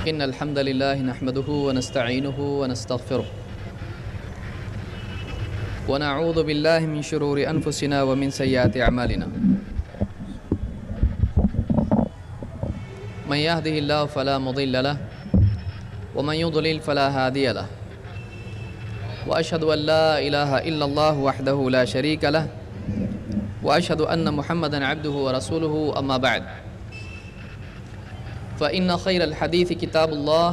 إن الحمد لله نحمده ونستعينه ونستغفره ونعوذ بالله من شرور أنفسنا ومن سيئات أعمالنا من يهده الله فلا مضل له ومن يضلل فلا هادي له وأشهد أن لا إله إلا الله وحده لا شريك له وأشهد أن محمدًا عبده ورسوله أما بعد فإن خير الحديث كتاب الله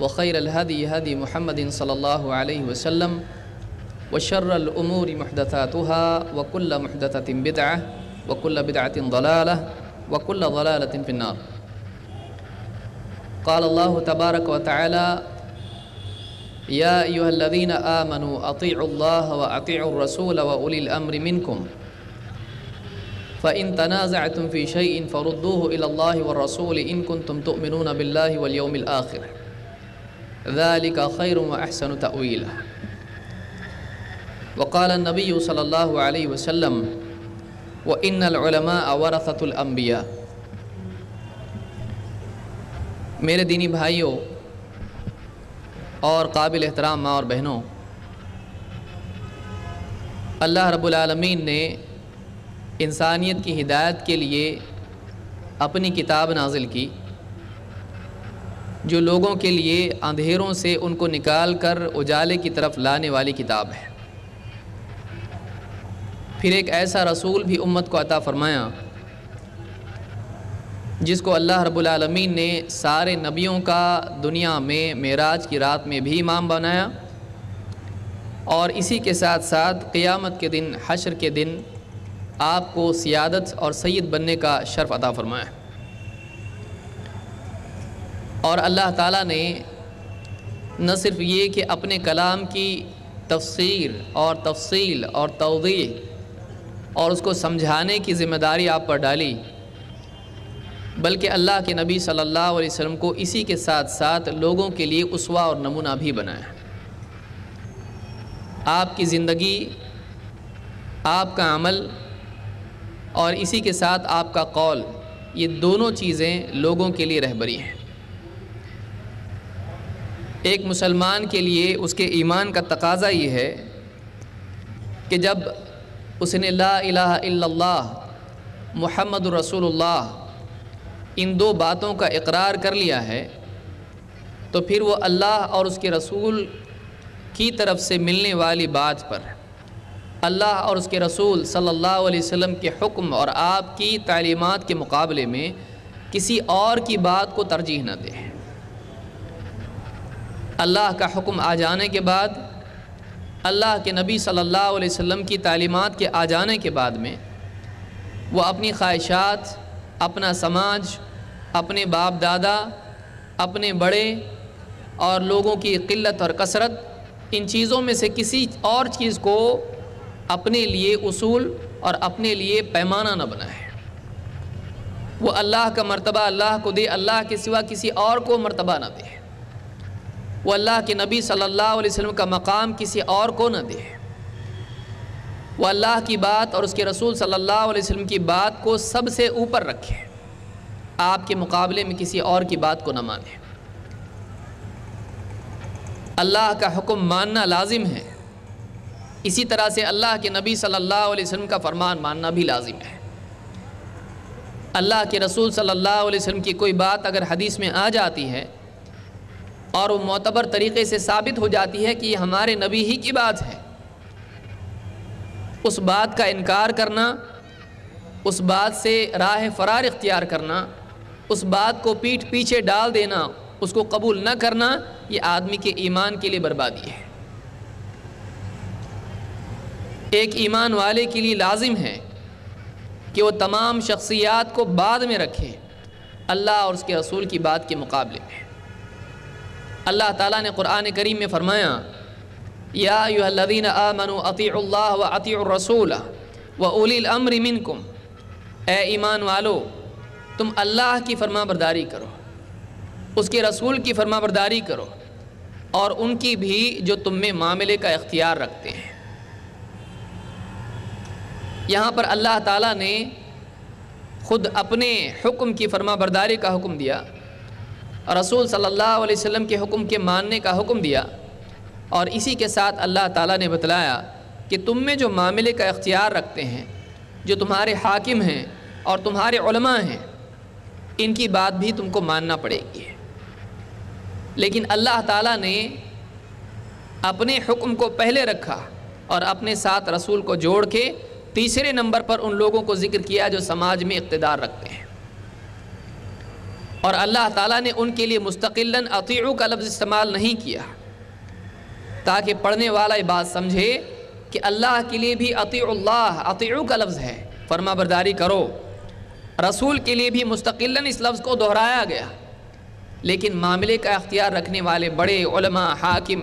وخير الهدي هدي محمد صلى الله عليه وسلم وشر الأمور محدثاتها وكل محدثة بدعة وكل بدعة ضلالة وكل ضلالة في النار. قال الله تبارك وتعالى يا أيها الذين آمنوا أطيعوا الله وأطيعوا الرسول وأولي الأمر منكم فإن تنازعتم في شيء فردوه إلى الله والرسول إن كنتم تؤمنون بالله واليوم الآخر ذلك خير وأحسن تأويلا. وقال النبي صلى الله عليه وسلم وإن العلماء ورثة الأنبياء. میرے دینی بھائیوں اور قابل احترام ماں اور بہنوں، اللہ رب العالمین نے انسانیت کی ہدایت کے لیے اپنی کتاب نازل کی جو لوگوں کے لیے اندھیروں سے ان کو نکال کر اجالے کی طرف لانے والی کتاب ہے. پھر ایک ایسا رسول بھی امت کو عطا فرمایا جس کو اللہ رب العالمین نے سارے نبیوں کا دنیا میں معراج کی رات میں بھی امام بنایا اور اسی کے ساتھ ساتھ قیامت کے دن، حشر کے دن آپ کو سیادت اور سید بننے کا شرف عطا فرمایا. اور اللہ تعالیٰ نے نہ صرف یہ کہ اپنے کلام کی تفسیر اور تفصیل اور توضیح اور اس کو سمجھانے کی ذمہ داری آپ پر ڈالی، بلکہ اللہ کے نبی صلی اللہ علیہ وسلم کو اسی کے ساتھ ساتھ لوگوں کے لیے اسوہ اور نمونہ بھی بنایا. آپ کی زندگی، آپ کا عمل اور اسی کے ساتھ آپ کا قول، یہ دونوں چیزیں لوگوں کے لیے رہبری ہیں. ایک مسلمان کے لیے اس کے ایمان کا تقاضا یہ ہے کہ جب اس نے لا الہ الا اللہ محمد رسول اللہ ان دو باتوں کا اقرار کر لیا ہے تو پھر وہ اللہ اور اس کے رسول کی طرف سے ملنے والی بات پر، اللہ اور اس کے رسول صلی اللہ علیہ وسلم کے حکم اور آپ کی تعلیمات کے مقابلے میں کسی اور کی بات کو ترجیح نہ دے. اللہ کا حکم آ جانے کے بعد، اللہ کے نبی صلی اللہ علیہ وسلم کی تعلیمات کے آ جانے کے بعد میں وہ اپنی خواہشات، اپنا سماج، اپنے باپ دادا، اپنے بڑے اور لوگوں کی قلت اور کثرت، ان چیزوں میں سے کسی اور چیز کو اپنے لیے اصول اور اپنے لیے پیمانہ نہ بنائے. وہ اللہ کا مرتبہ اللہ کو دے، اللہ کے سوا کسی اور کو مرتبہ نہ دے. وہ اللہ کے نبی صلی اللہ علیہ وسلم کا مقام کسی اور کو نہ دے. وہ اللہ کی بات اور اس کے رسول صلی اللہ علیہ وسلم کی بات کو سب سے اوپر رکھے، آپ کے مقابلے میں کسی اور کی بات کو نہ مانے. اللہ کا حکم ماننا لازم ہے، اسی طرح سے اللہ کے نبی صلی اللہ علیہ وسلم کا فرمان ماننا بھی لازم ہے. اللہ کے رسول صلی اللہ علیہ وسلم کی کوئی بات اگر حدیث میں آ جاتی ہے اور وہ معتبر طریقے سے ثابت ہو جاتی ہے کہ یہ ہمارے نبی ہی کی بات ہے، اس بات کا انکار کرنا، اس بات سے راہ فرار اختیار کرنا، اس بات کو پیٹھ پیچھے ڈال دینا، اس کو قبول نہ کرنا، یہ آدمی کے ایمان کے لیے بربادی ہے. ایک ایمان والے کے لیے لازم ہے کہ وہ تمام شخصیات کو بعد میں رکھے اللہ اور اس کے رسول کی بات کے مقابلے میں. اللہ تعالیٰ نے قرآن کریم میں فرمایا یا ایھا الذین آمنوا اطیعوا اللہ واطیعوا الرسول واولی الامر منکم. اے ایمان والو، تم اللہ کی فرما برداری کرو، اس کے رسول کی فرما برداری کرو اور ان کی بھی جو تم میں معاملے کا اختیار رکھتے ہیں. یہاں پر اللہ تعالیٰ نے خود اپنے حکم کی فرما برداری کا حکم دیا رسول صلی اللہ علیہ وسلم کے حکم کے ماننے کا حکم دیا، اور اسی کے ساتھ اللہ تعالیٰ نے بتلایا کہ تم میں جو معاملے کا اختیار رکھتے ہیں، جو تمہارے حاکم ہیں اور تمہارے علماء ہیں، ان کی بات بھی تم کو ماننا پڑے گی۔ لیکن اللہ تعالیٰ نے اپنے حکم کو پہلے رکھا اور اپنے ساتھ رسول کو جوڑ کے تیسرے نمبر پر ان لوگوں کو ذکر کیا جو سماج میں اقتدار رکھتے ہیں، اور اللہ تعالیٰ نے ان کے لیے مستقلاً اطیعوا کا لفظ استعمال نہیں کیا، تاکہ پڑھنے والا یہ بات سمجھے کہ اللہ کے لیے بھی اطیعوا اللہ، اطیعوا کا لفظ ہے، فرما برداری کرو۔ رسول کے لیے بھی مستقلاً اس لفظ کو دہرایا گیا، لیکن معاملے کا اختیار رکھنے والے بڑے علماء، حاکم،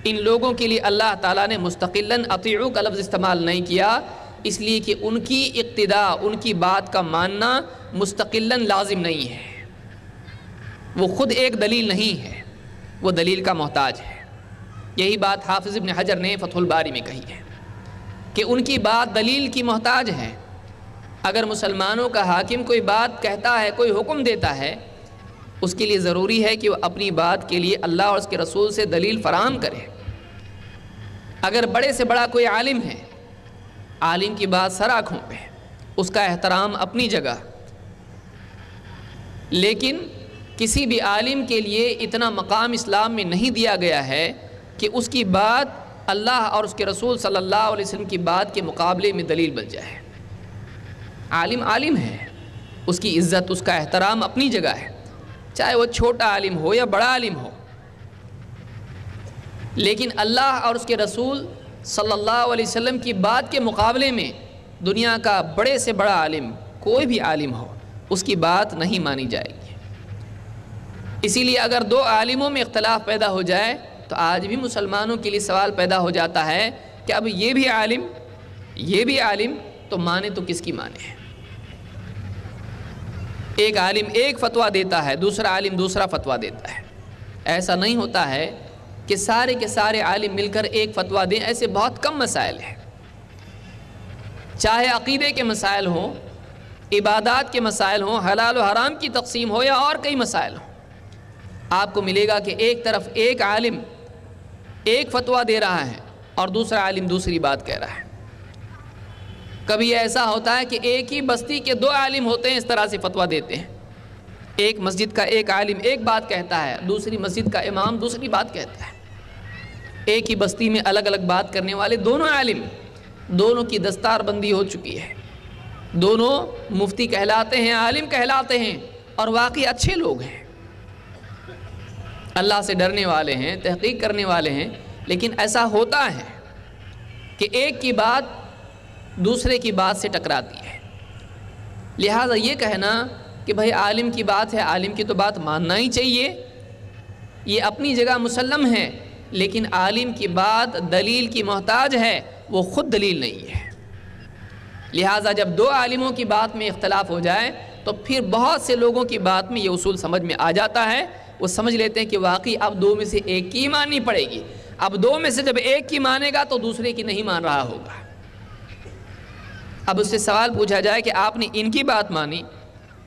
ان لوگوں کے لیے اللہ تعالیٰ نے مستقلاً اطیعوا کا لفظ استعمال نہیں کیا، اس لیے کہ ان کی اقتداء، ان کی بات کا ماننا مستقلاً لازم نہیں ہے، وہ خود ایک دلیل نہیں ہے، وہ دلیل کا محتاج ہے۔ یہی بات حافظ ابن حجر نے فتح الباری میں کہی ہے کہ ان کی بات دلیل کی محتاج ہے۔ اگر مسلمانوں کا حاکم کوئی بات کہتا ہے، کوئی حکم دیتا ہے، اس کے لیے ضروری ہے کہ وہ اپنی بات کے لیے اللہ اور اس کے رسول سے دلیل فراہم کرے۔ اگر بڑے سے بڑا کوئی عالم ہے، عالم کی بات سر آنکھوں پہ، اس کا احترام اپنی جگہ، لیکن کسی بھی عالم کے لیے اتنا مقام اسلام میں نہیں دیا گیا ہے کہ اس کی بات اللہ اور اس کے رسول صلی اللہ علیہ وسلم کی بات کے مقابلے میں دلیل بن جائے۔ عالم عالم ہے، اس کی عزت، اس کا احترام اپنی جگہ ہے، چاہے وہ چھوٹا عالم ہو یا بڑا عالم ہو، لیکن اللہ اور اس کے رسول صلی اللہ علیہ وسلم کی بات کے مقابلے میں دنیا کا بڑے سے بڑا عالم، کوئی بھی عالم ہو، اس کی بات نہیں مانی جائے گی۔ اسی لیے اگر دو عالموں میں اختلاف پیدا ہو جائے تو آج بھی مسلمانوں کے لیے سوال پیدا ہو جاتا ہے کہ اب یہ بھی عالم تو مانے تو کس کی مانے؟ ایک عالم ایک فتویٰ دیتا ہے، دوسرا عالم دوسرا فتویٰ دیتا ہے۔ ایسا نہیں ہوتا ہے کہ سارے کے سارے عالم مل کر ایک فتویٰ دیں، ایسے بہت کم مسائل ہیں، چاہے عقیدے کے مسائل ہوں، عبادات کے مسائل ہوں، حلال و حرام کی تقسیم ہو یا اور کئی مسائل ہوں، آپ کو ملے گا کہ ایک طرف ایک عالم ایک فتویٰ دے رہا ہے اور دوسرا عالم دوسری بات کہہ رہا ہے۔ کبھی ایسا ہوتا ہے کہ ایک ہی بستی کے دو عالم ہوتے ہیں، اس طرح سے فتویٰ دیتے ہیں، ایک مسجد کا ایک عالم ایک بات کہتا ہے، دوسری مسجد کا امام دوسری بات کہتا ہے۔ ایک ہی بستی میں الگ الگ بات کرنے والے دونوں عالم، دونوں کی دستار بندی ہو چکی ہے، دونوں مفتی کہلاتے ہیں، عالم کہلاتے ہیں، اور واقعی اچھے لوگ ہیں، اللہ سے ڈرنے والے ہیں، تحقیق کرنے والے ہیں، لیکن ایسا ہوتا ہے کہ ایک کی بات دوسرے کی بات سے ٹکراتی ہے۔ لہٰذا یہ کہنا کہ بھائی عالم کی بات ہے، عالم کی تو بات ماننا ہی چاہیے، یہ اپنی جگہ مسلم ہے، لیکن عالم کی بات دلیل کی محتاج ہے، وہ خود دلیل نہیں ہے۔ لہٰذا جب دو عالموں کی بات میں اختلاف ہو جائے تو پھر بہت سے لوگوں کی بات میں یہ اصول سمجھ میں آ جاتا ہے، وہ سمجھ لیتے ہیں کہ واقعی اب دو میں سے ایک کی ماننی پڑے گی، اب دو میں سے جب ایک کی مانے گا تو دوسرے کی نہیں مان رہا ہوگا۔ اب اس سے سوال پوچھا جائے کہ آپ نے ان کی بات مانی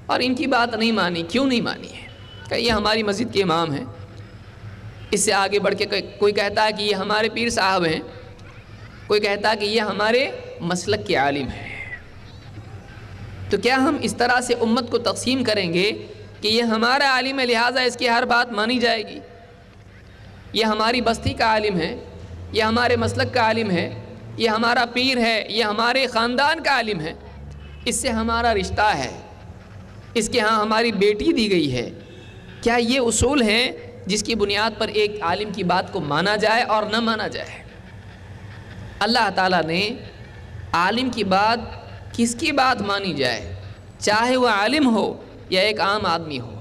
اور ان کی بات نہیں مانی، کیوں نہیں مانی ہے؟ کہ یہ ہماری مسجد کے امام ہیں، اس سے آگے بڑھ کے کوئی کہتا ہے کہ یہ ہمارے پیر صاحب ہیں، کوئی کہتا ہے کہ یہ ہمارے مسلک کے عالم ہیں۔ تو کیا ہم اس طرح سے امت کو تقسیم کریں گے کہ یہ ہمارا عالم ہے لہٰذا اس کی ہر بات مانی جائے گی، یہ ہماری بستی کا عالم ہے، یہ ہمارے مسلک کا عالم ہے، یہ ہمارا پیر ہے، یہ ہمارے خاندان کا عالم ہے، اس سے ہمارا رشتہ ہے، اس کے ہاں ہماری بیٹی دی گئی ہے؟ کیا یہ اصول ہیں جس کی بنیاد پر ایک عالم کی بات کو مانا جائے اور نہ مانا جائے؟ اللہ تعالیٰ نے عالم کی بات، کس کی بات مانی جائے، چاہے وہ عالم ہو یا ایک عام آدمی ہو،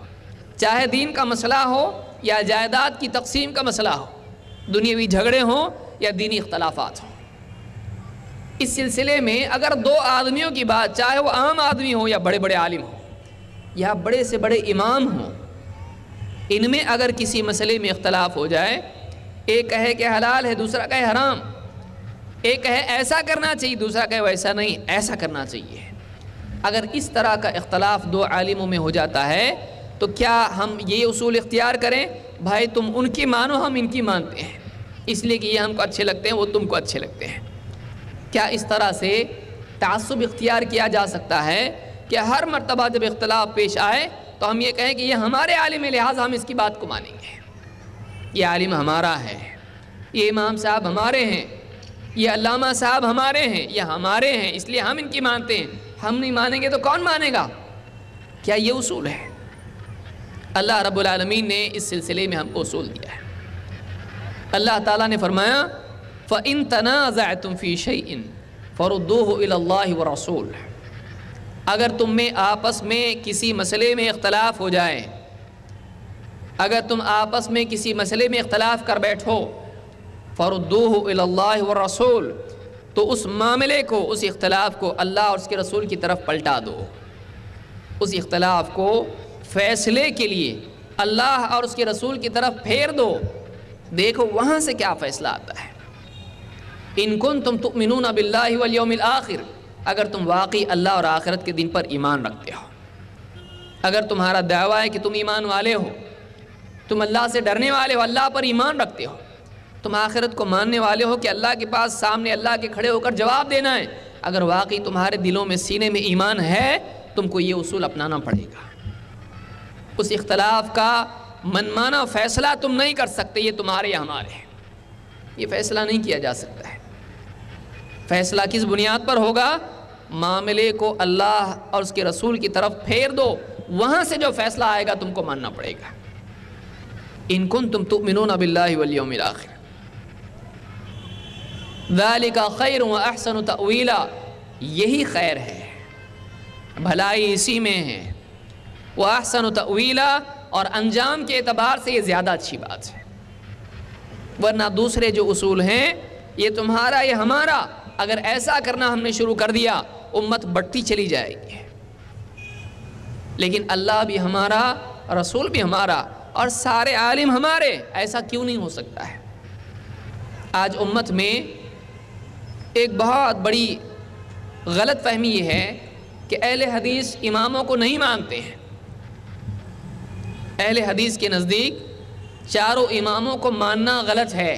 چاہے دین کا مسئلہ ہو یا جائیداد کی تقسیم کا مسئلہ ہو، دنیاوی جھگڑے ہوں یا دینی اختلافات ہوں، اس سلسلے میں اگر دو آدمیوں کی بات، چاہے وہ عام آدمی ہو یا بڑے بڑے عالم ہوں یا بڑے سے بڑے امام ہوں، ان میں اگر کسی مسئلے میں اختلاف ہو جائے، ایک کہے کہ حلال ہے، دوسرا کہے حرام، ایک کہے ایسا کرنا چاہیے، دوسرا کہے ویسا نہیں، ایسا کرنا چاہیے، اگر اس طرح کا اختلاف دو عالموں میں ہو جاتا ہے تو کیا ہم یہ اصول اختیار کریں بھائی تم ان کی مانو ہم ان کی مانتے ہیں اس لیے کہ یہ ہم کو اچھے لگتے ہیں وہ تم کو اچھے لگتے ہیں؟ کیا اس طرح سے تعصب اختیار کیا جا سکتا ہے کہ ہر مرتبہ جب اختلاف پیش آئے تو ہم یہ کہیں کہ یہ ہمارے عالم لہٰذا ہم اس کی بات کو مانیں گے، یہ عالم ہمارا ہے، یہ امام صاحب ہمارے ہیں، یہ علامہ صاحب ہمارے ہیں، یہ ہمارے ہیں اس لیے ہم ان کی مانتے ہیں، ہم نہیں مانیں گے تو کون مانے گا؟ کیا یہ اصول ہے؟ اللہ رب العالمین نے اس سلسلے میں ہم کو اصول دیا ہے۔ اللہ تعالیٰ نے فرمایا فَإِن تَنَازَعْتُمْ فِي شَيْءٍ فَرُدُّوهُ إِلَى اللَّهِ وَرَسُولِهِ، اگر تم میں آپس میں کسی مسئلے میں اختلاف ہو جائے، اگر تم آپس میں کسی مسئلے میں اختلاف کر بیٹھو فَرُدُّوهُ إِلَى اللَّهِ وَالرَّسُولِ، تو اس معاملے کو، اس اختلاف کو اللہ اور اس کے رسول کی طرف پلٹا دو، اس اختلاف کو فیصلے کے لیے اللہ اور اس کے رسول کی طرف پھیر دو، دیکھو وہاں سے کیا فیصلہ آتا ہے۔ ان کنتم تؤمنون باللہ والیوم الآخر، اگر تم واقعی اللہ اور آخرت کے دن پر ایمان رکھتے ہو، اگر تمہارا دعویٰ ہے کہ تم ایمان والے ہو، تم اللہ سے ڈرنے والے ہو، اللہ پر ایمان رکھتے ہو، تم آخرت کو ماننے والے ہو کہ اللہ کے پاس سامنے اللہ کے کھڑے ہو کر جواب دینا ہے، اگر واقعی تمہارے دلوں میں سینے میں ایمان ہے تم کو یہ اصول اپنانا پڑے گا۔ اس اختلاف کا منمانا فیصلہ تم نہیں کر سکتے، یہ تمہارے یا ہمارے ہیں، یہ فیصلہ نہیں کیا جا سکتا ہے۔ فیصلہ کس بنیاد پر ہوگا؟ معاملے کو اللہ اور اس کے رسول کی طرف پھیر دو، وہاں سے جو فیصلہ آئے گا تم کو ماننا پڑے گا۔ ان کنتم تؤمنون باللہ والیوم الآخر ذالک خیر واحسن تأویلا، یہی خیر ہے، بھلائی اسی میں ہے، واحسن تأویلا، اور انجام کے اعتبار سے یہ زیادہ اچھی بات ہے، ورنہ دوسرے جو اصول ہیں یہ تمہارا یہ ہمارا، اگر ایسا کرنا ہم نے شروع کر دیا امت بڑھتی چلی جائے گی، لیکن اللہ بھی ہمارا، رسول بھی ہمارا اور سارے عالم ہمارے، ایسا کیوں نہیں ہو سکتا ہے؟ آج امت میں ایک بہت بڑی غلط فہمی یہ ہے کہ اہل حدیث اماموں کو نہیں مانتے ہیں۔ اہل حدیث کے نزدیک چاروں اماموں کو ماننا غلط ہے،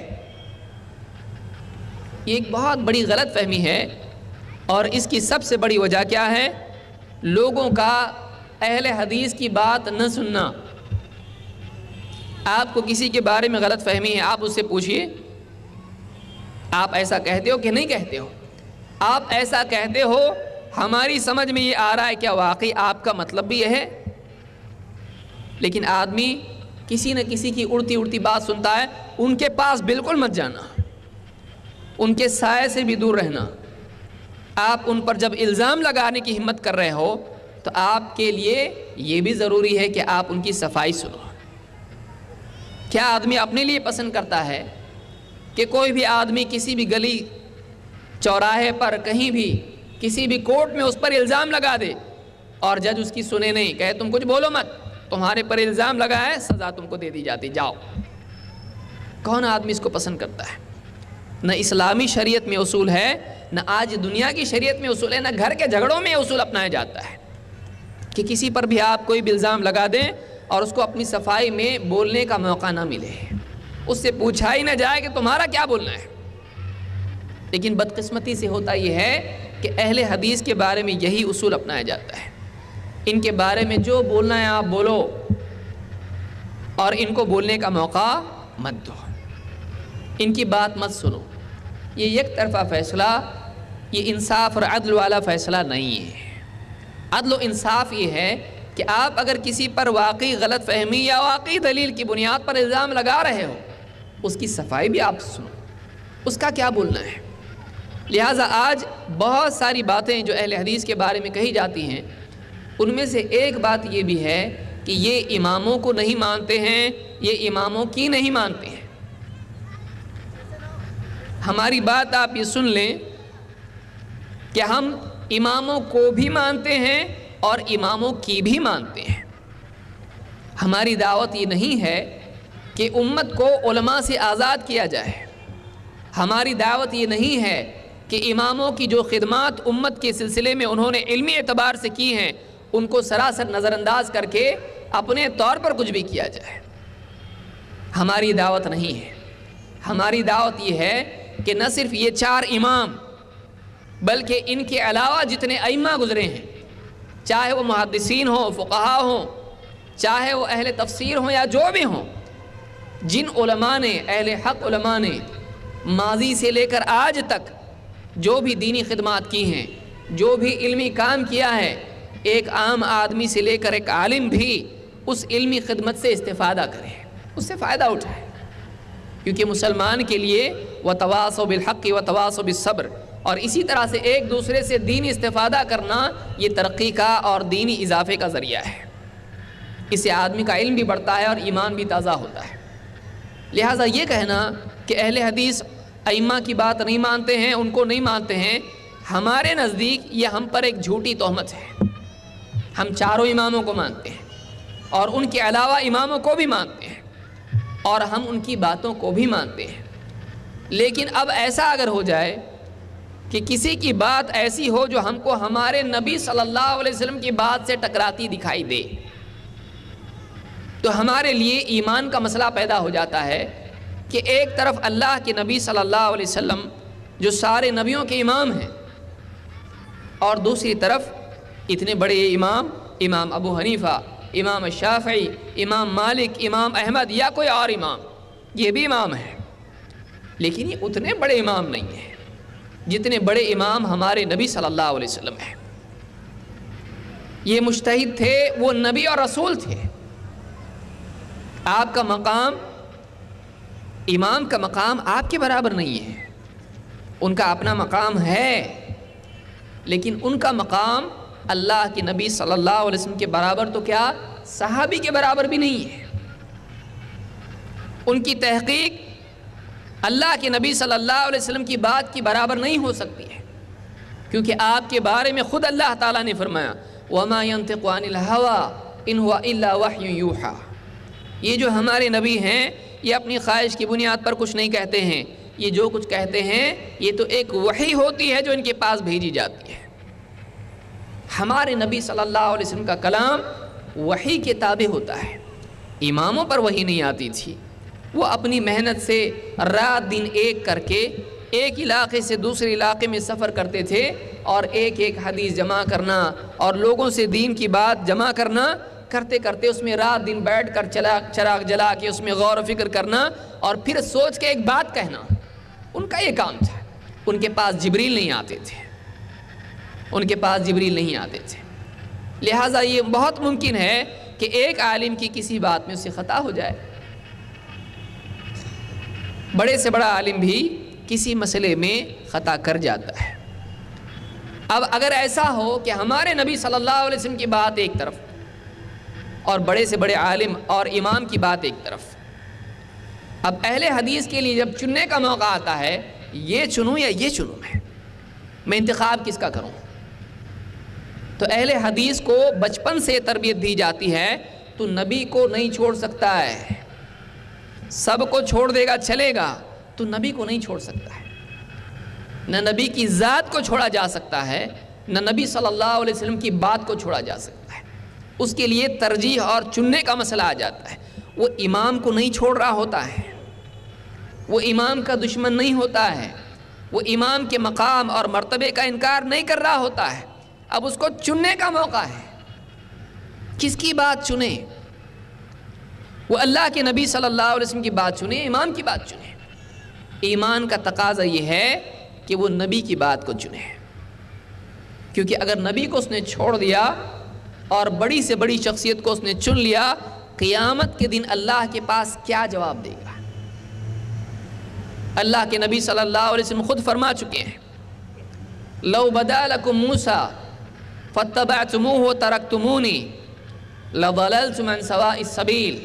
یہ ایک بہت بڑی غلط فہمی ہے، اور اس کی سب سے بڑی وجہ کیا ہے؟ لوگوں کا اہل حدیث کی بات نہ سننا۔ آپ کو کسی کے بارے میں غلط فہمی ہے، آپ اس سے پوچھئے آپ ایسا کہتے ہو کہ نہیں کہتے ہو؟ آپ ایسا کہتے ہو، ہماری سمجھ میں یہ آ رہا ہے، کیا واقعی آپ کا مطلب بھی یہ ہے؟ لیکن آدمی کسی نہ کسی کی اڑتی اڑتی بات سنتا ہے، ان کے پاس بالکل مت جانا، ان کے سائے سے بھی دور رہنا۔ آپ ان پر جب الزام لگانے کی ہمت کر رہے ہو تو آپ کے لیے یہ بھی ضروری ہے کہ آپ ان کی صفائی سنو۔ کیا آدمی اپنے لیے پسند کرتا ہے کہ کوئی بھی آدمی کسی بھی گلی چوراہے پر کہیں بھی کسی بھی کورٹ میں اس پر الزام لگا دے اور جج اس کی سنے نہیں، کہے تم کچھ بولو مت، تمہارے پر الزام لگا ہے، سزا تم کو دے دی جاتی، جاؤ؟ کون آدمی اس کو پسند کرتا ہے؟ نہ اسلامی شریعت میں اصول ہے، نہ آج دنیا کی شریعت میں اصول ہے، نہ گھر کے جھگڑوں میں اصول اپنایا جاتا ہے کہ کسی پر بھی آپ کوئی بھی الزام لگا دیں اور اس کو اپنی صفائی میں بولنے کا موقع نہ ملے، اس سے پوچھا ہی نہ جائے کہ تمہارا کیا بولنا ہے۔ لیکن بدقسمتی سے ہوتا یہ ہے کہ اہل حدیث کے بارے میں یہی اصول اپنایا جاتا ہے، ان کے بارے میں جو بولنا ہے آپ بولو اور ان کو بولنے کا موقع مت دو، ان کی بات مت سنو۔ یہ یک طرفہ فیصلہ، یہ انصاف اور عدل والا فیصلہ نہیں ہے۔ عدل و انصاف یہ ہے کہ آپ اگر کسی پر واقعی غلط فہمی یا واقعی دلیل کی بنیاد پر الزام لگا رہے ہو، اس کی صفائی بھی آپ سنو، اس کا کیا بولنا ہے۔ لہٰذا آج بہت ساری باتیں جو اہل حدیث کے بارے میں کہی جاتی ہیں، ان میں سے ایک بات یہ بھی ہے کہ یہ اماموں کو نہیں مانتے ہیں، یہ اماموں کی نہیں مانتے ہیں۔ ہماری بات آپ یہ سن لیں کہ ہم اماموں کو بھی مانتے ہیں اور اماموں کی بھی مانتے ہیں۔ ہماری دعوت یہ نہیں ہے کہ امت کو علماء سے آزاد کیا جائے، ہماری دعوت یہ نہیں ہے کہ اماموں کی جو خدمات امت کے سلسلے میں انہوں نے علمی اعتبار سے کی ہیں ان کو سراسر نظر انداز کر کے اپنے طور پر کچھ بھی کیا جائے۔ ہماری دعوت نہیں ہے، ہماری دعوت یہ ہے کہ نہ صرف یہ 4 امام بلکہ ان کے علاوہ جتنے ائمہ گزرے ہیں، چاہے وہ محدثین ہوں، فقہاء ہوں، چاہے وہ اہل تفسیر ہوں یا جو بھی ہوں، جن علماء نے، اہل حق علماء نے ماضی سے لے کر آج تک جو بھی دینی خدمات کی ہیں، جو بھی علمی کام کیا ہے، ایک عام آدمی سے لے کر ایک عالم بھی اس علمی خدمت سے استفادہ کرے، اس سے فائدہ اٹھائے، کیونکہ مسلمان کے لیے وتواصوا بالحق وتواصوا بالصبر، اور اسی طرح سے ایک دوسرے سے دینی استفادہ کرنا یہ ترقی کا اور دینی اضافے کا ذریعہ ہے۔ اس سے آدمی کا علم بھی بڑھتا ہے اور ایمان بھی تازہ ہوتا ہے۔ لہٰذا یہ کہنا کہ اہل حدیث ائمہ کی بات نہیں مانتے ہیں، ان کو نہیں مانتے ہیں، ہمارے نزدیک یہ ہم پر ایک جھوٹی تہمت ہے۔ ہم 4 اماموں کو مانتے ہیں اور ان کے علاوہ اماموں کو بھی مانتے ہیں اور ہم ان کی باتوں کو بھی مانتے ہیں، لیکن اب ایسا اگر ہو جائے کہ کسی کی بات ایسی ہو جو ہم کو ہمارے نبی صلی اللہ علیہ وسلم کی بات سے ٹکراتی دکھائی دے، تو ہمارے لیے ایمان کا مسئلہ پیدا ہو جاتا ہے کہ ایک طرف اللہ کے نبی صلی اللہ علیہ وسلم جو سارے نبیوں کے امام ہیں، اور دوسری طرف اتنے بڑے امام، امام ابو حنیفہ، امام شافعی، امام مالک، امام احمد یا کوئی اور امام، یہ بھی امام ہیں، لیکن یہ اتنے بڑے امام نہیں ہیں جتنے بڑے امام ہمارے نبی صلی اللہ علیہ وسلم ہیں۔ یہ مجتہد تھے، وہ نبی اور رسول تھے۔ آپ کا مقام، امام کا مقام آپ کے برابر نہیں ہے، ان کا اپنا مقام ہے، لیکن ان کا مقام اللہ کے نبی صلی اللہ علیہ وسلم کے برابر تو کیا، صحابی کے برابر بھی نہیں ہے۔ ان کی تحقیق اللہ کے نبی صلی اللہ علیہ وسلم کی بات کی برابر نہیں ہو سکتی ہے، کیونکہ آپ کے بارے میں خود اللہ تعالیٰ نے فرمایا وَمَا يَنْطِقُ عَنِ الْهَوَىٰ إِنْ هُوَ إِلَّا وَحْيٌ يُوحَىٰ۔ یہ جو ہمارے نبی ہیں یہ اپنی خواہش کی بنیاد پر کچھ نہیں کہتے ہیں، یہ جو کچھ کہتے ہیں یہ تو ایک وحی ہوتی ہے جو ان کے پاس بھیجی جاتی ہے۔ ہمارے نبی صلی اللہ علیہ وسلم کا کلام وحی کے تابع ہوتا ہے۔ اماموں پر وحی نہیں آتی تھی، وہ اپنی محنت سے رات دن ایک کر کے ایک علاقے سے دوسرے علاقے میں سفر کرتے تھے، اور ایک ایک حدیث جمع کرنا اور لوگوں سے دین کی بات جمع کرنا، کرتے کرتے اس میں رات دن بیٹھ کر چراغ جلا کے اس میں غور و فکر کرنا اور پھر سوچ کے ایک بات کہنا، ان کا یہ کام تھا۔ ان کے پاس جبریل نہیں آتے تھے، ان کے پاس جبریل نہیں آتے تھے، لہٰذا یہ بہت ممکن ہے کہ ایک عالم کی کسی بات میں اس سے خطا ہو جائے، بڑے سے بڑا عالم بھی کسی مسئلے میں خطا کر جاتا ہے۔ اب اگر ایسا ہو کہ ہمارے نبی صلی اللہ علیہ وسلم کی بات ایک طرف اور بڑے سے بڑے عالم اور امام کی بات ایک طرف، اب اہل حدیث کے لیے جب چننے کا موقع آتا ہے، یہ چنوں یا یہ چنوں، میں انتخاب کس کا کروں، تو اہل حدیث کو بچپن سے تربیت دی جاتی ہے تو نبی کو نہیں چھوڑ سکتا ہے، سب کو چھوڑ دے گا چلے گا، تو نبی کو نہیں چھوڑ سکتا ہے، نہ نبی کی ذات کو چھوڑا جا سکتا ہے، نہ نبی صلی اللہ علیہ وسلم کی بات کو چھوڑا جا سکتا ہے۔ اس کے لیے ترجیح اور چننے کا مسئلہ آ جاتا ہے۔ وہ امام کو نہیں چھوڑ رہا ہوتا ہے، وہ امام کا دشمن نہیں ہوتا ہے، وہ امام کے مقام اور مرتبے کا انکار نہیں کر رہا ہوتا ہے، اب اس کو چننے کا موقع ہے، کس کی بات چنیں؟ وہ اللہ کے نبی صلی اللہ علیہ وسلم کی بات چنیں، امام کی بات چنیں۔ ایمان کا تقاضا یہ ہے کہ وہ نبی کی بات کو چنے، کیونکہ اگر نبی کو اس نے چھوڑ دیا اور بڑی سے بڑی شخصیت کو اس نے چن لیا، قیامت کے دن اللہ کے پاس کیا جواب دے گا؟ اللہ کے نبی صلی اللہ علیہ وسلم خود فرما چکے ہیں لو بدا لکم موسیٰ فاتبعتموہ وترکتمونی لضللتم عن سواء السبیل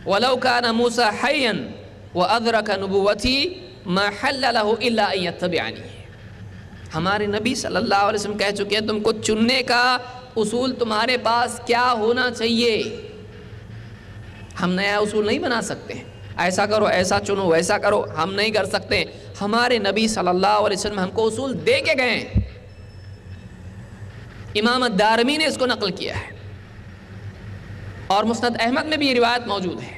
ولو كان موسیٰ حیا وادرک نبوتی ما حل له الا ان يتبعنی۔ ہمارے نبی صلی اللہ علیہ وسلم کہہ چکے ہیں تم کو چننے کا اصول تمہارے پاس کیا ہونا چاہیے، ہم نیا اصول نہیں بنا سکتے، ایسا کرو ایسا چنو ویسا کرو، ہم نہیں کر سکتے۔ ہمارے نبی صلی اللہ علیہ وسلم ہم کو اصول دے کے گئے ہیں۔ امام الدارمی نے اس کو نقل کیا ہے اور مسند احمد میں بھی یہ روایت موجود ہے۔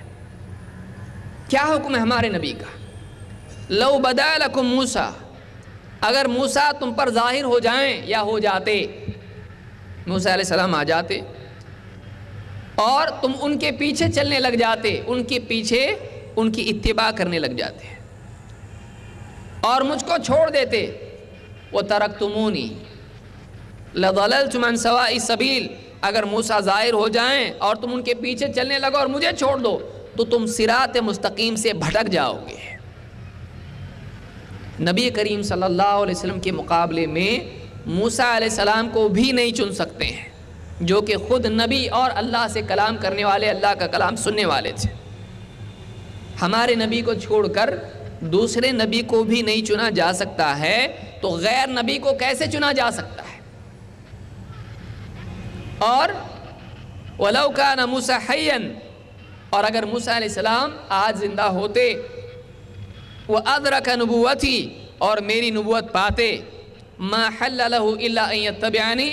کیا حکم ہے ہمارے نبی کا؟ لو بدا لکم موسیٰ، اگر موسیٰ تم پر ظاہر ہو جائیں یا ہو جاتے، موسیٰ علیہ السلام آ جاتے اور تم ان کے پیچھے چلنے لگ جاتے، ان کے پیچھے ان کی اتباع کرنے لگ جاتے اور مجھ کو چھوڑ دیتے، وَتَرَكْتُمُونِي لَضَلَلْتُمْ عَنْ سَوَاءِ السَّبِيلِ، اگر موسیٰ ظاہر ہو جائیں اور تم ان کے پیچھے چلنے لگو اور مجھے چھوڑ دو تو تم صراط مستقیم سے بھٹک جاؤ گے۔ نبی کریم صلی اللہ علیہ وسلم کے مقابلے میں موسیٰ علیہ السلام کو بھی نہیں چن سکتے ہیں، جو کہ خود نبی اور اللہ سے کلام کرنے والے، اللہ کا کلام سننے والے تھے۔ ہمارے نبی کو چھوڑ کر دوسرے نبی کو بھی نہیں چنا جا سکتا ہے، تو غیر نبی کو کیسے چنا جا سکتا ہے؟ اور وَلَوْ كَانَ مُوسَىٰ حَيًّا، اور اگر موسیٰ علیہ السلام آج زندہ ہوتے، وَأَدْرَكَ نُبُوَّتِي، اور میری نبوت پاتے، مَا حَلَّ لَهُ إِلَّا أَن يَتَّبِعَنِي،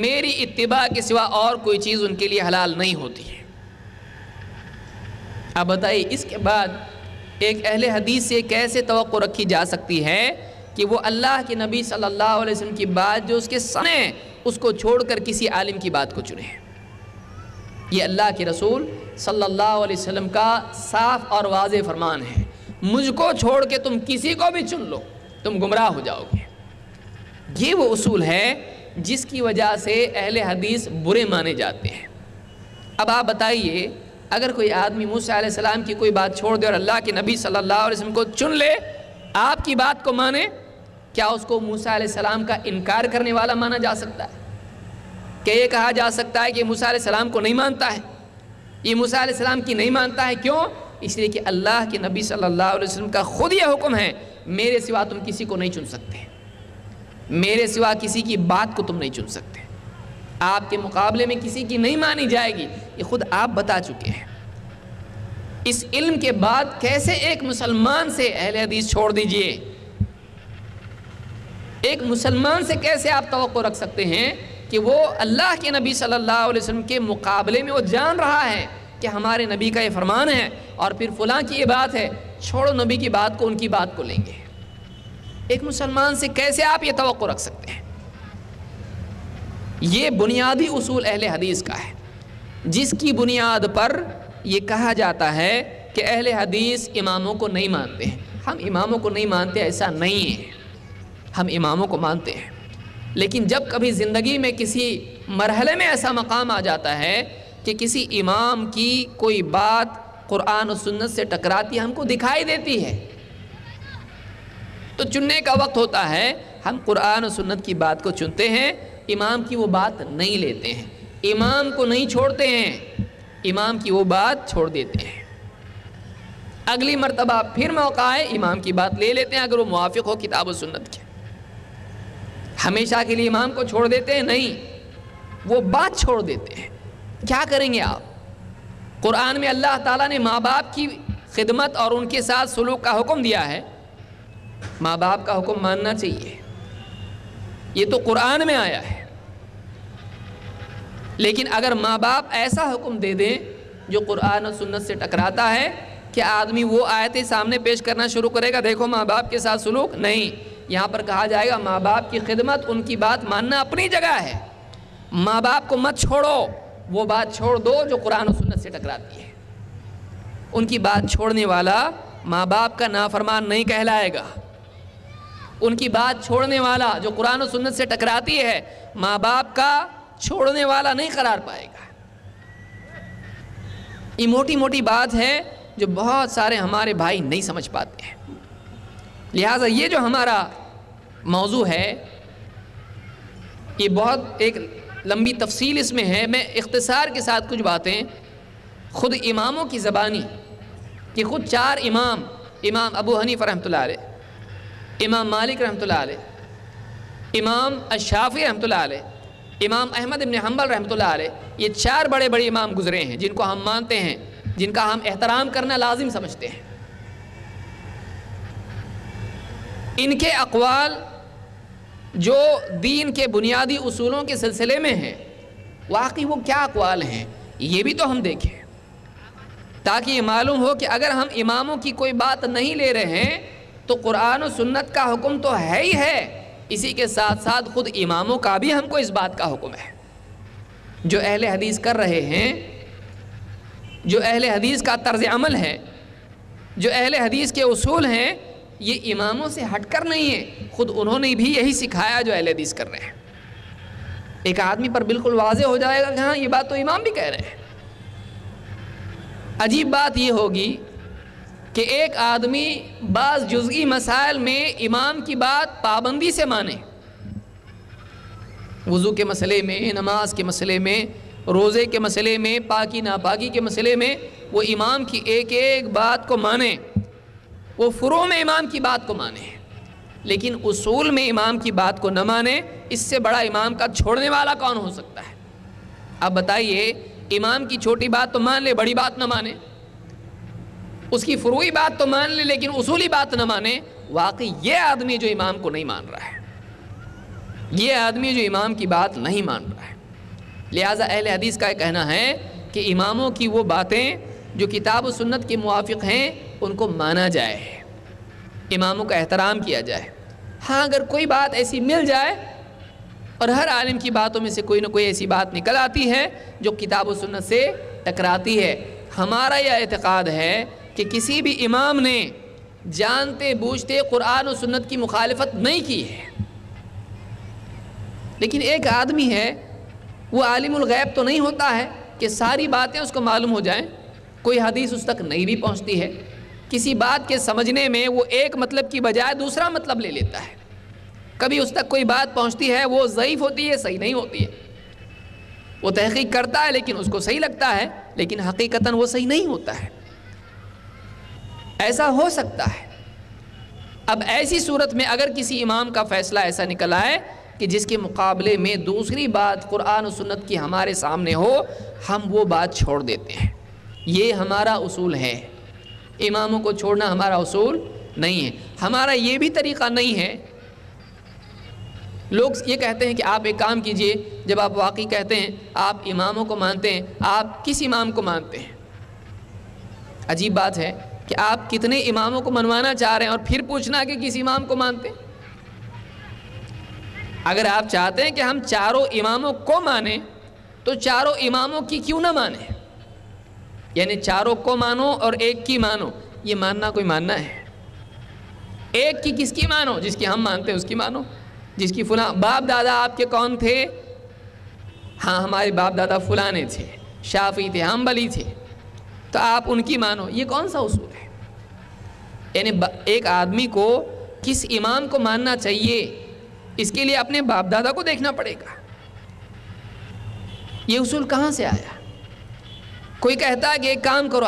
میری اتباع کے سوا اور کوئی چیز ان کے لیے حلال نہیں ہوتی ہے۔ اب بتائیے اس کے بعد ایک اہل حدیث سے کیسے توقع رکھی جا سکتی ہے کہ وہ اللہ کے نبی صلی اللہ علیہ وسلم کی بات جو اس کے سامنے ہے اس کو چھوڑ کر کسی عالم کی بات کو چنے؟ یہ اللہ کے رسول صلی اللہ علیہ وسلم کا صاف اور واضح فرمان ہے، مجھ کو چھوڑ کے تم کسی کو بھی چن لو تم گمراہ ہو جاؤ گے۔ یہ وہ اصول ہے جس کی وجہ سے اہل حدیث برے مانے جاتے ہیں۔ اب آپ بتائیے اگر کوئی آدمی موسیٰ علیہ السلام کی کوئی بات چھوڑ دے اور اللہ کے نبی صلی اللہ علیہ وسلم کو چن لے، آپ کی بات کو مانے، کیا اس کو موسیٰ علیہ السلام کا انکار کرنے والا مانا جا سکتا ہے؟ کہ یہ کہا جا سکتا ہے کہ موسیٰ علیہ السلام کو نہیں مانتا ہے، یہ موسیٰ علیہ السلام کی نہیں مانتا ہے؟ کیوں؟ اس لیے کہ اللہ کے نبی صلی اللہ علیہ وسلم کا خود یہ حکم ہے، میرے سوا تم کسی کو نہیں چن سکتے، میرے سوا کسی کی بات کو تم نہیں چن سکتے، آپ کے مقابلے میں کسی کی نہیں مانی جائے گی، یہ خود آپ بتا چکے ہیں۔ اس علم کے بعد کیسے ایک مسلمان سے اہل حدیث چھوڑ دیجئے؟ ایک مسلمان سے کیسے آپ توقع رکھ سکتے ہیں کہ وہ اللہ کے نبی صلی اللہ علیہ وسلم کے مقابلے میں وہ جان رہا ہے کہ ہمارے نبی کا یہ فرمان ہے اور پھر فلاں کی یہ بات ہے، چھوڑو نبی کی بات کو، ان کی بات کو لیں گے؟ ایک مسلمان سے کیسے آپ یہ توقع رکھ سکتے ہیں؟ یہ بنیادی اصول اہل حدیث کا ہے، جس کی بنیاد پر یہ کہا جاتا ہے کہ اہل حدیث اماموں کو نہیں مانتے ہیں۔ ہم اماموں کو نہیں مانتے ایسا نہیں ہے، ہم اماموں کو مانتے ہیں، لیکن جب کبھی زندگی میں کسی مرحلے میں ایسا مقام آ جاتا ہے کہ کسی امام کی کوئی بات قرآن و سنت سے ٹکراتی ہم کو دکھائی دیتی ہے، تو چننے کا وقت ہوتا ہے، ہم قرآن و سنت کی بات کو چنتے ہیں، امام کی وہ بات نہیں لیتے ہیں، امام کو نہیں چھوڑتے ہیں، امام کی وہ بات چھوڑ دیتے ہیں۔ اگلی مرتبہ پھر موقع ہے، امام کی بات لے لیتے ہیں اگر وہ موافق ہو کتاب و سنت کے۔ ہمیشہ کے لیے امام کو چھوڑ دیتے ہیں؟ نہیں، وہ بات چھوڑ دیتے ہیں۔ کیا کریں گے آپ؟ قرآن میں اللہ تعالیٰ نے ماں باپ کی خدمت اور ان کے ساتھ سلوک کا حکم دیا ہے، ماں باپ کا حکم ماننا چاہیے، یہ تو قرآن میں آیا ہے۔ لیکن اگر ماں باپ ایسا حکم دے دیں جو قرآن و سنت سے ٹکراتا ہے، کہ آدمی وہ آیتیں سامنے پیش کرنا شروع کرے گا، دیکھو ماں باپ کے ساتھ سلوک نہیں، یہاں پر کہا جائے گا ماں باپ کی خدمت، ان کی بات ماننا اپنی جگہ ہے، ماں باپ کو مت چھوڑو، وہ بات چھوڑ دو جو قرآن و سنت سے ٹکراتی ہے۔ ان کی بات چھوڑنے والا ماں باپ کا نافرمان نہیں کہلائے گا، ان کی بات چھوڑنے والا جو قرآن و سنت سے ٹکراتی ہے ماں باپ کا چھوڑنے والا نہیں قرار پائے گا۔ یہ موٹی موٹی بات ہے جو بہت سارے ہمارے بھائی نہیں سمجھ پاتے ہیں، لہٰذا یہ جو ہمارا موضوع ہے یہ بہت ایک لمبی تفصیل اس میں ہے، میں اختصار کے ساتھ کچھ باتیں خود اماموں کی زبانی کہ خود چار امام ابو حنیفہ رحمۃ اللہ علیہ، امام مالک رحمۃ اللہ علیہ، امام الشافعی رحمۃ اللہ علیہ، امام احمد بن حنبل رحمۃ اللہ علیہ، یہ چار بڑے بڑے امام گزرے ہیں جن کو ہم مانتے ہیں، جن کا ہم احترام کرنا لازم سمجھتے ہیں۔ ان کے اقوال جو دین کے بنیادی اصولوں کے سلسلے میں ہیں، واقعی وہ کیا اقوال ہیں یہ بھی تو ہم دیکھیں تاکہ یہ معلوم ہو کہ اگر ہم اماموں کی کوئی بات نہیں لے رہے ہیں تو قرآن و سنت کا حکم تو ہے ہی ہے، اسی کے ساتھ ساتھ خود اماموں کا بھی ہم کو اس بات کا حکم ہے۔ جو اہل حدیث کر رہے ہیں، جو اہل حدیث کا طرز عمل ہے، جو اہل حدیث کے اصول ہیں، یہ اماموں سے ہٹ کر نہیں ہے، خود انہوں نے بھی یہی سکھایا جو اہل حدیث کر رہے ہیں۔ ایک آدمی پر بالکل واضح ہو جائے گا کہ ہاں یہ بات تو امام بھی کہہ رہے ہیں۔ عجیب بات یہ ہوگی کہ ایک آدمی بعض جزئی مسائل میں امام کی بات پابندی سے مانے، وضو کے مسئلے میں، نماز کے مسئلے میں، روزے کے مسئلے میں، پاکی ناپاکی کے مسئلے میں وہ امام کی ایک ایک بات کو مانے، وہ فروع میں امام کی بات کو مانے، لیکن اصول میں امام کی بات کو نہ مانے۔ اس سے بڑا امام کا چھوڑنے والا کون ہو سکتا ہے؟ اب بتائیے، امام کی چھوٹی بات تو مان لے، بڑی بات نہ مانے، اس کی فروعی بات تو مان لے لیکن اصولی بات نہ مانے، واقعی یہ آدمی جو امام کو نہیں مان رہا ہے، یہ آدمی جو امام کی بات نہیں مان رہا ہے۔ لہٰذا اہل حدیث کا یہ کہنا ہے کہ اماموں کی وہ باتیں جو کتاب و سنت کے موافق ہیں ان کو مانا جائے، اماموں کا احترام کیا جائے۔ ہاں اگر کوئی بات ایسی مل جائے، اور ہر عالم کی باتوں میں سے کوئی نہ کوئی ایسی بات نکل آتی ہے جو کتاب و سنت سے ٹکراتی ہے، ہمارا یہ اعتقاد ہے کہ کسی بھی امام نے جانتے بوجھتے قرآن و سنت کی مخالفت نہیں کی ہے، لیکن ایک آدمی ہے، وہ عالم الغیب تو نہیں ہوتا ہے کہ ساری باتیں اس کو معلوم ہو جائیں، کوئی حدیث اس تک نہیں بھی پہنچتی ہے، کسی بات کے سمجھنے میں وہ ایک مطلب کی بجائے دوسرا مطلب لے لیتا ہے، کبھی اس تک کوئی بات پہنچتی ہے وہ ضعیف ہوتی ہے، صحیح نہیں ہوتی ہے، وہ تحقیق کرتا ہے لیکن اس کو صحیح لگتا ہے، لیکن حقیقتاً وہ صحیح نہیں ہوتا ہے، ایسا ہو سکتا ہے۔ اب ایسی صورت میں اگر کسی امام کا فیصلہ ایسا نکل آئے کہ جس کے مقابلے میں دوسری بات قرآن و سنت کی ہمارے سامنے ہو، ہم وہ بات چھوڑ دیتے ہیں، یہ ہمارا اصول ہے، اماموں کو چھوڑنا ہمارا اصول نہیں ہے۔ ہمارا یہ بھی طریقہ نہیں ہے، لوگ یہ کہتے ہیں کہ آپ ایک کام کیجئے، جب آپ واقعی کہتے ہیں آپ اماموں کو مانتے ہیں، آپ کس امام کو مانتے ہیں؟ عجیب بات ہے کہ آپ کتنے اماموں کو منوانا چاہ رہے ہیں اور پھر پوچھنا کہ کس امام کو مانتے ہیں۔ اگر آپ چاہتے ہیں کہ ہم چاروں اماموں کو مانیں تو چاروں اماموں کی کیوں نہ مانیں؟ یعنی چاروں کو مانو اور ایک کی مانو، یہ ماننا کوئی ماننا ہے؟ ایک کی کس کی مانو؟ جس کی ہم مانتے ہیں اس کی مانو، جس کی فلاں باپ دادا آپ کے کون تھے؟ ہاں ہمارے باپ دادا فلانے تھے، شافعی تھے، حنبلی تھے، تو آپ ان کی مانو، یہ کون سا اصول ہے؟ یعنی ایک آدمی کو کس امام کو ماننا چاہیے اس کے لیے اپنے باپ دادا کو دیکھنا پڑے گا، یہ اصول کہاں سے آیا؟ کوئی کہتا ہے کہ ایک کام کرو،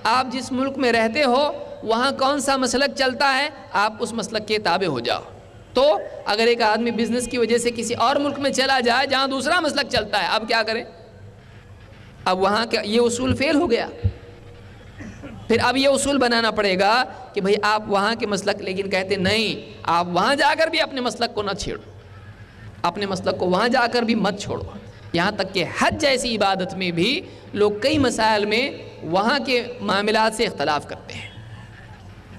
آپ جس ملک میں رہتے ہو وہاں کون سا مسلک چلتا ہے، آپ اس مسلک کے تابع ہو جاؤ۔ تو اگر ایک آدمی بزنس کی وجہ سے کسی اور ملک میں چلا جائے جہاں دوسرا مسلک چلتا ہے، اب کیا کرے؟ اب وہاں کا یہ اصول فیل ہو گیا، پھر اب یہ اصول بنانا پڑے گا کہ بھئی آپ وہاں کے مسلک، لیکن کہتے نہیں، آپ وہاں جا کر بھی اپنے مسلک کو نہ چھیڑو، اپنے مسلک کو وہاں جا کر بھی مت چھوڑو۔ یہاں تک کہ حج جیسی عبادت میں بھی لوگ کئی مسائل میں وہاں کے معاملات سے اختلاف کرتے ہیں،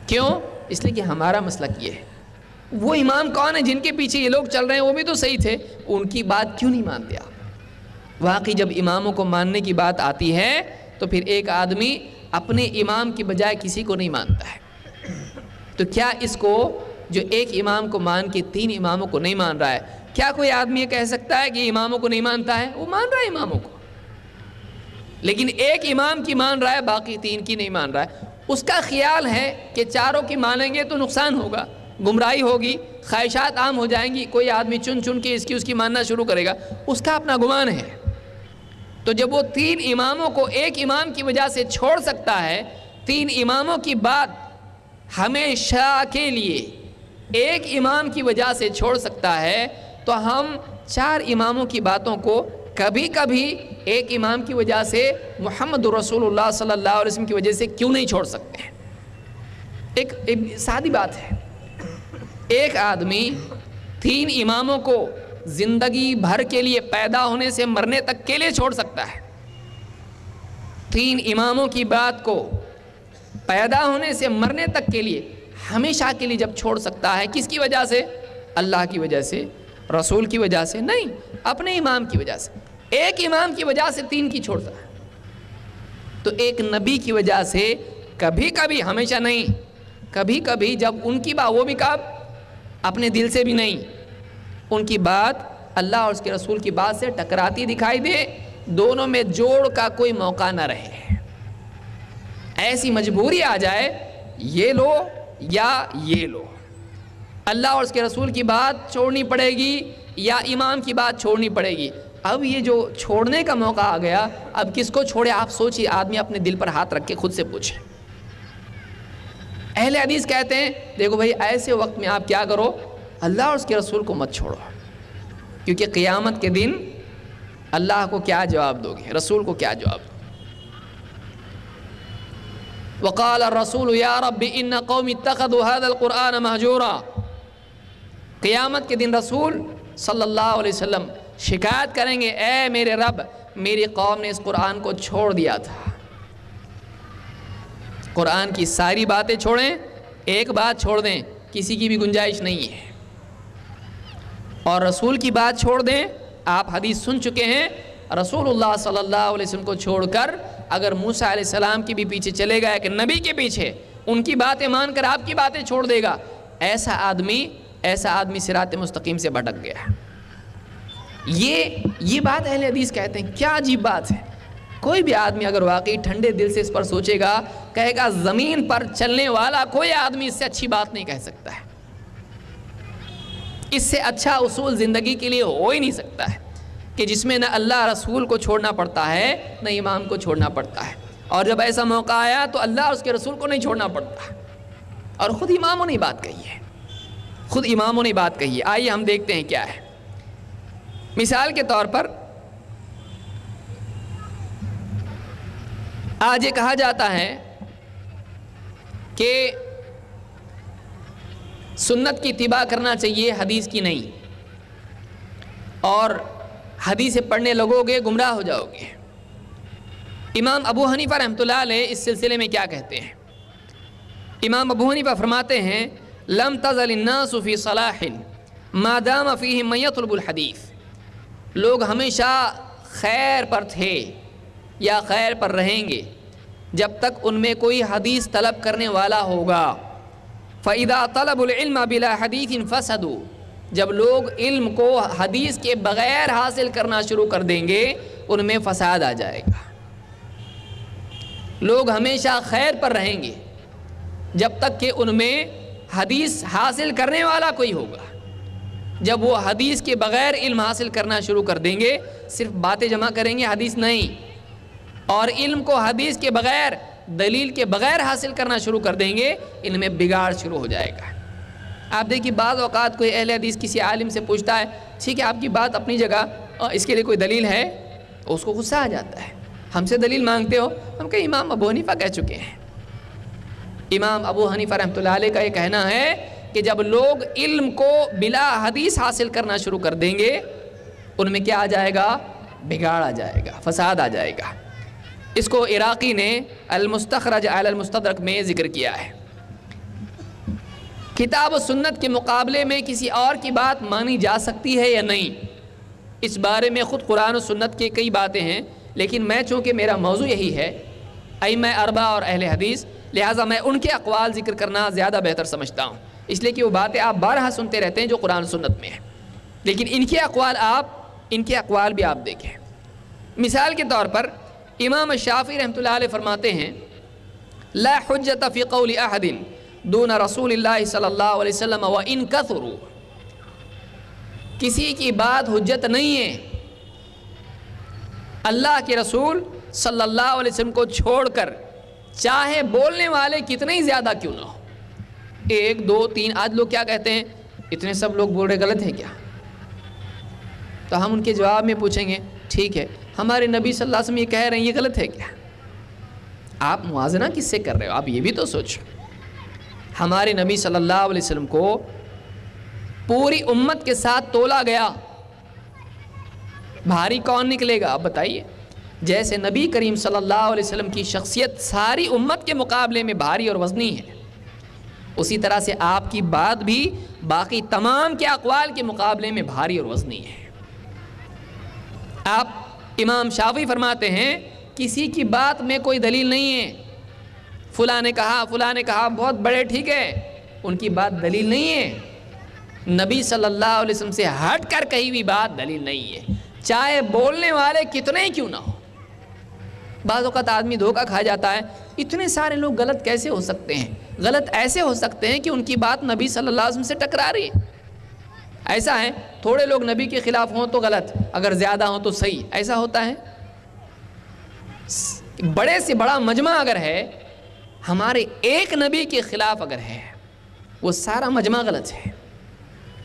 کیوں؟ اس لیے کہ ہمارا مسلک یہ ہے۔ وہ امام کون ہیں جن کے پیچھے یہ لوگ چل رہے ہیں؟ وہ بھی تو صحیح تھے، ان کی بات کیوں نہیں مانتے آپ؟ واقعی جب اماموں کو ماننے کی بات آتی ہے تو پھر ایک آدمی اپنے امام کی بجائے کسی کو نہیں مانتا ہے، تو کیا اس کو جو ایک امام کو مان کے تین اماموں کو نہیں مان رہا ہے، کیا کوئی آدمی یہ کہہ سکتا ہے کہ اماموں کو نہیں مانتا ہے؟ وہ مان رہا ہے اماموں کو، لیکن ایک امام کی مان رہا ہے، باقی تین کی نہیں مان رہا ہے۔ اس کا خیال ہے کہ چاروں کی مانیں گے تو نقصان ہوگا، گمراہی ہوگی، خواہشات عام ہو جائیں گی، کوئی آدمی چن چن کے اس کی ماننا شروع کرے گا، اس کا اپنا گمان ہے۔ تو جب وہ تین اماموں کو ایک امام کی وجہ سے چھوڑ سکتا ہے، تین اماموں کی بات ہمیشہ کے لیے ایک امام کی وجہ سے چھوڑ سکتا ہے، تو ہم چار اماموں کی باتوں کو کبھی کبھی ایک امام کی وجہ سے، محمد رسول اللہ صلی اللہ علیہ وسلم کی وجہ سے کیوں نہیں چھوڑ سکتے ہیں؟ ایک سادی بات ہے، ایک آدمی تین اماموں کو زندگی بھر کے لیے، پیدا ہونے سے مرنے تک کے لیے چھوڑ سکتا ہے، 3 اماموں کی بات کو پیدا ہونے سے مرنے تک کے لیے ہمیشہ کے لیے جب چھوڑ سکتا ہے، کس کی وجہ سے؟ اللہ کی وجہ سے، رسول کی وجہ سے نہیں، اپنے امام کی وجہ سے۔ ایک امام کی وجہ سے 3 کی چھوڑتا ہے، تو ایک نبی کی وجہ سے کبھی کبھی، ہمیشہ نہیں، کبھی کبھی جب ان کی بات، وہ بھی کب؟ اپنے دل سے بھی نہیں، ان کی بات اللہ اور اس کے رسول کی بات سے ٹکراتی دکھائی دے، دونوں میں جوڑ کا کوئی موقع نہ رہے، ایسی مجبوری آ جائے یہ لو یا یہ لو، اللہ اور اس کے رسول کی بات چھوڑنی پڑے گی یا امام کی بات چھوڑنی پڑے گی۔ اب یہ جو چھوڑنے کا موقع آ گیا، اب کس کو چھوڑے؟ آپ سوچئے، آدمی اپنے دل پر ہاتھ رکھ کے خود سے پوچھے۔ اہل حدیث کہتے ہیں دیکھو بھائی، ایسے وقت میں آپ کیا کرو؟ اللہ اور اس کے رسول کو مت چھوڑو، کیونکہ قیامت کے دن اللہ کو کیا جواب دو گے، رسول کو کیا جواب دو گے؟ وقال الرسول یا رب ان قوم اتخذوا هذا القرآن مہجورا۔ قیامت کے دن رسول صلی اللہ علیہ وسلم شکایت کریں گے، اے میرے رب، میری قوم نے اس قرآن کو چھوڑ دیا تھا۔ قرآن کی ساری باتیں چھوڑیں، ایک بات چھوڑ دیں، کسی کی بھی گنجائش نہیں ہے، اور رسول کی بات چھوڑ دیں۔ آپ حدیث سن چکے ہیں، رسول اللہ صلی اللہ علیہ وسلم کو چھوڑ کر اگر موسیٰ علیہ السلام کی بھی پیچھے چلے گا، کہ نبی کے پیچھے ان کی باتیں مان کر آپ کی باتیں چھوڑ دے گا، ایسا آدمی صراط مستقیم سے بھٹک گیا۔ یہ بات اہل حدیث کہتے ہیں، کیا عجیب بات ہے۔ کوئی بھی آدمی اگر واقعی ٹھنڈے دل سے اس پر سوچے گا، کہے گا زمین پر چلنے والا کوئی آدمی اس سے اچھی بات نہیں کہہ سکتا ہے، اس سے اچھا اصول زندگی کے لیے ہو ہی نہیں سکتا ہے، کہ جس میں نہ اللہ رسول کو چھوڑنا پڑتا ہے نہ امام کو چھوڑنا پڑتا ہے، اور جب ایسا موقع آیا تو اللہ اور اس کے رسول کو نہیں چھوڑنا پڑتا۔ اور خود اماموں نے بات کہی ہے، خود اماموں نے بات کہی ہے۔ آئیے ہم دیکھتے ہیں کیا ہے۔ مثال کے طور پر آج یہ کہا جاتا ہے کہ سنت کی اتباع کرنا چاہیے، حدیث کی نہیں، اور حدیث پڑھنے لگو گے گمراہ ہو جاؤ گے۔ امام ابو حنیفہ رحمۃ اللہ علیہ اس سلسلے میں کیا کہتے ہیں؟ امام ابو حنیفہ فرماتے ہیں لم تزل الناس فی صلاح ما دام فیہم من یطلب الحدیث۔ لوگ ہمیشہ خیر پر تھے یا خیر پر رہیں گے جب تک ان میں کوئی حدیث طلب کرنے والا ہوگا۔ فَإِذَا طَلَبُ الْعِلْمَ بِلَا حَدِيثٍ فَسَدُوا۔ جب لوگ علم کو حدیث کے بغیر حاصل کرنا شروع کر دیں گے، ان میں فساد آ جائے گا۔ لوگ ہمیشہ خیر پر رہیں گے جب تک کہ ان میں حدیث حاصل کرنے والا کوئی ہوگا۔ جب وہ حدیث کے بغیر علم حاصل کرنا شروع کر دیں گے، صرف باتیں جمع کریں گے، حدیث نہیں، اور علم کو حدیث کے بغیر، دلیل کے بغیر حاصل کرنا شروع کر دیں گے، ان میں بگاڑ شروع ہو جائے گا۔ آپ دیکھیے بعض اوقات کوئی اہل حدیث کسی عالم سے پوچھتا ہے، ٹھیک ہے آپ کی بات اپنی جگہ، اس کے لیے کوئی دلیل ہے؟ اس کو غصہ آ جاتا ہے، ہم سے دلیل مانگتے ہو؟ ہم کہ امام ابو حنیفہ کہہ چکے ہیں۔ امام ابو حنیفہ رحمۃ اللہ علیہ کا یہ کہنا ہے کہ جب لوگ علم کو بلا حدیث حاصل کرنا شروع کر دیں گے، ان میں کیا آ جائے گا؟ بگاڑ آ جائے گا، فساد آ جائے گا۔ اس کو عراقی نے المستخرج علی المستدرک میں ذکر کیا ہے۔ کتاب و سنت کے مقابلے میں کسی اور کی بات مانی جا سکتی ہے یا نہیں، اس بارے میں خود قرآن و سنت کی کئی باتیں ہیں، لیکن میں چونکہ میرا موضوع یہی ہے، ائمہ اربعہ اور اہل حدیث، لہٰذا میں ان کے اقوال ذکر کرنا زیادہ بہتر سمجھتا ہوں، اس لیے کہ وہ باتیں آپ بارہا سنتے رہتے ہیں جو قرآن و سنت میں ہیں، لیکن ان کے اقوال بھی آپ دیکھیں۔ مثال کے طور پر امام شافعی رحمۃ اللہ علیہ فرماتے ہیں لا حجت فی قول احد دون رسول اللہ صلی اللہ علیہ وسلم وان کثروا۔ کسی کی بات حجت نہیں ہے اللہ کے رسول صلی اللہ علیہ وسلم کو چھوڑ کر، چاہے بولنے والے کتنے ہی زیادہ کیوں نہ ہو، 1 2 3۔ آج لوگ کیا کہتے ہیں، اتنے سب لوگ بول رہے غلط ہے کیا؟ تو ہم ان کے جواب میں پوچھیں گے ٹھیک ہے ہمارے نبی صلی اللہ علیہ وسلم یہ کہہ رہے ہیں، یہ غلط ہے کیا؟ آپ موازنہ کس سے کر رہے ہو؟ آپ یہ بھی تو سوچو، ہمارے نبی صلی اللہ علیہ وسلم کو پوری امت کے ساتھ تولا گیا، بھاری کون نکلے گا آپ بتائیے؟ جیسے نبی کریم صلی اللہ علیہ وسلم کی شخصیت ساری امت کے مقابلے میں بھاری اور وزنی ہے، اسی طرح سے آپ کی بات بھی باقی تمام کے اقوال کے مقابلے میں بھاری اور وزنی ہے۔ آپ امام شافعی فرماتے ہیں کسی کی بات میں کوئی دلیل نہیں ہے، فلاں نے کہا بہت بڑے، ٹھیک ہے، ان کی بات دلیل نہیں ہے، نبی صلی اللہ علیہ وسلم سے ہٹ کر کہیں بھی بات دلیل نہیں ہے، چاہے بولنے والے کتنے ہی کیوں نہ ہو۔ بعض اوقات آدمی دھوکہ کھا جاتا ہے، اتنے سارے لوگ غلط کیسے ہو سکتے ہیں؟ غلط ایسے ہو سکتے ہیں کہ ان کی بات نبی صلی اللہ علیہ وسلم سے ٹکرا رہی ہے۔ ایسا ہے تھوڑے لوگ نبی کے خلاف ہوں تو غلط، اگر زیادہ ہوں تو صحیح، ایسا ہوتا ہے؟ بڑے سے بڑا مجمع اگر ہے، ہمارے ایک نبی کے خلاف اگر ہے، وہ سارا مجمع غلط ہے۔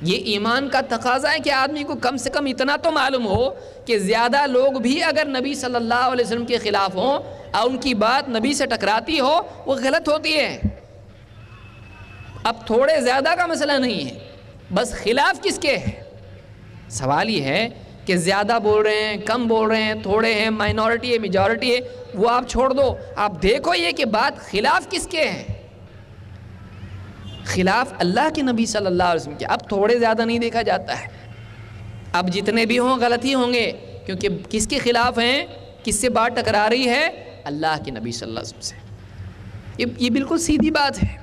یہ ایمان کا تقاضا ہے کہ آدمی کو کم سے کم اتنا تو معلوم ہو کہ زیادہ لوگ بھی اگر نبی صلی اللہ علیہ وسلم کے خلاف ہوں اور ان کی بات نبی سے ٹکراتی ہو، وہ غلط ہوتی ہے۔ اب تھوڑے زیادہ کا مسئلہ نہیں ہے، بس خلاف کس کے ہے؟ سوال یہ ہے کہ زیادہ بول رہے ہیں، کم بول رہے ہیں، تھوڑے ہیں، مائنورٹی ہے، میجورٹی ہے، وہ آپ چھوڑ دو، آپ دیکھو یہ کہ بات خلاف کس کے ہے؟ خلاف اللہ کے نبی صلی اللہ علیہ وسلم کے۔ اب تھوڑے زیادہ نہیں دیکھا جاتا ہے، اب جتنے بھی ہوں غلط ہی ہوں گے، کیونکہ کس کے خلاف ہیں، کس سے بات ٹکرا رہی ہے؟ اللہ کے نبی صلی اللہ علیہ وسلم سے۔ یہ بالکل سیدھی بات ہے۔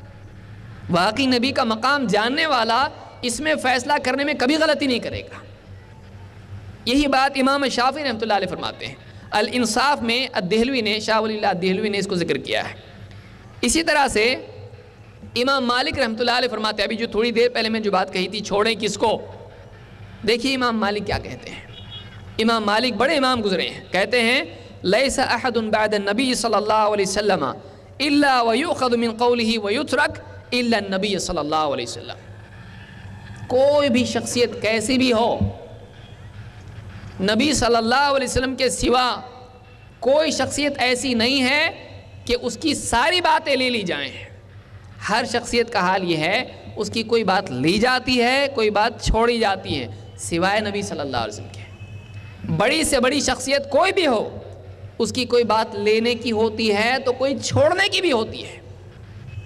واقعی نبی کا مقام جاننے والا اس میں فیصلہ کرنے میں کبھی غلطی نہیں کرے گا۔ یہی بات امام شافعی رحمۃ اللہ علیہ فرماتے ہیں۔ الانصاف میں الدہلوی نے، شاہ ولی اللہ الدہلوی نے اس کو ذکر کیا ہے۔ اسی طرح سے امام مالک رحمۃ اللہ علیہ فرماتے ہیں، ابھی جو تھوڑی دیر پہلے میں جو بات کہی تھی، چھوڑیں کس کو، دیکھیے امام مالک کیا کہتے ہیں۔ امام مالک بڑے امام گزرے ہیں، کہتے ہیں لیس احد بعد النبی صلی اللہ علیہ وسلم الا ویؤخذ من قوله ویترک الا النبی صلی اللہ علیہ وسلم۔ کوئی بھی شخصیت کیسی بھی ہو، نبی صلی اللہ علیہ وسلم کے سوا کوئی شخصیت ایسی نہیں ہے کہ اس کی ساری باتیں لے لی جائیں۔ ہر شخصیت کا حال یہ ہے، اس کی کوئی بات لی جاتی ہے، کوئی بات چھوڑی جاتی ہے، سوائے نبی صلی اللہ علیہ وسلم کے۔ بڑی سے بڑی شخصیت کوئی بھی ہو، اس کی کوئی بات لینے کی ہوتی ہے تو کوئی چھوڑنے کی بھی ہوتی ہے۔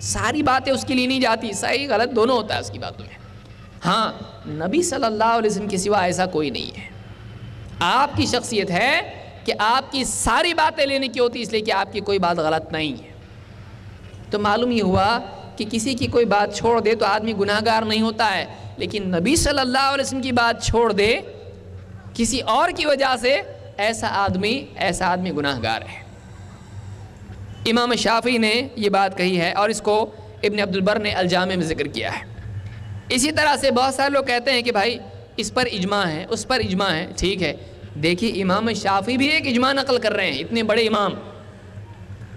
ساری باتیں اس کی لی نہیں جاتی، صحیح غلط دونوں ہوتا ہے اس کی باتوں میں۔ ہاں، نبی صلی اللہ علیہ وسلم کے سوا ایسا کوئی نہیں ہے۔ آپ کی شخصیت ہے کہ آپ کی ساری باتیں لینے کی ہوتی، اس لیے کہ آپ کی کوئی بات غلط نہیں ہے۔ تو معلوم یہ ہوا کہ کسی کی کوئی بات چھوڑ دے تو آدمی گناہ گار نہیں ہوتا ہے، لیکن نبی صلی اللہ علیہ وسلم کی بات چھوڑ دے کسی اور کی وجہ سے، ایسا آدمی گناہ گار ہے۔ امام شافعی نے یہ بات کہی ہے اور اس کو ابن عبد البر نے الجامع میں ذکر کیا ہے۔ اسی طرح سے بہت سارے لوگ کہتے ہیں کہ بھائی اس پر اجماع ہے، اس پر اجماع ہے، ٹھیک ہے۔ دیکھیے امام شافعی بھی ایک اجماع نقل کر رہے ہیں، اتنے بڑے امام،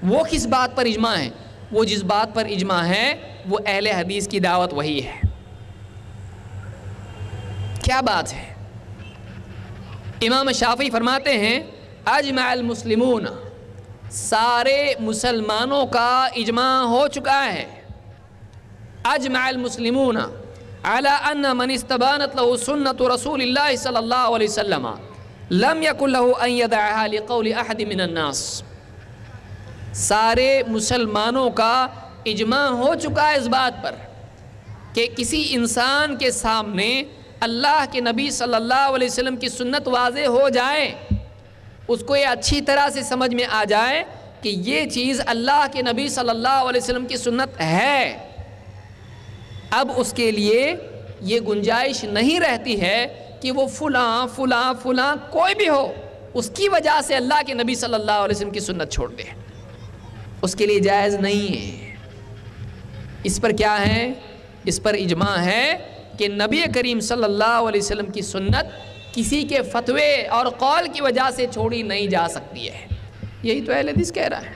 وہ کس بات پر اجماع ہے؟ وہ جس بات پر اجماع ہے وہ اہل حدیث کی دعوت وہی ہے۔ کیا بات ہے؟ امام شافعی فرماتے ہیں اجمع المسلمون، سارے مسلمانوں کا اجماع ہو چکا ہے، اجمع المسلمون على ان من استبانت له سنة رسول الله صلی اللہ علیہ وسلم لم يكن له ان يدعها لقول احد من الناس۔ سارے مسلمانوں کا اجماع ہو چکا ہے اس بات پر کہ کسی انسان کے سامنے اللہ کے نبی صلی اللہ علیہ وسلم کی سنت واضح ہو جائے، اس کو یہ اچھی طرح سے سمجھ میں آ جائے کہ یہ چیز اللہ کے نبی صلی اللہ علیہ وسلم کی سنت ہے، اب اس کے لیے یہ گنجائش نہیں رہتی ہے کہ وہ فلاں فلاں فلاں کوئی بھی ہو، اس کی وجہ سے اللہ کے نبی صلی اللہ علیہ وسلم کی سنت چھوڑ دے، اس کے لیے جائز نہیں ہے۔ اس پر کیا ہے؟ اس پر اجماع ہے کہ نبی کریم صلی اللہ علیہ وسلم کی سنت کسی کے فتوے اور قول کی وجہ سے چھوڑی نہیں جا سکتی ہے۔ یہی تو اہل حدیث کہہ رہا ہے۔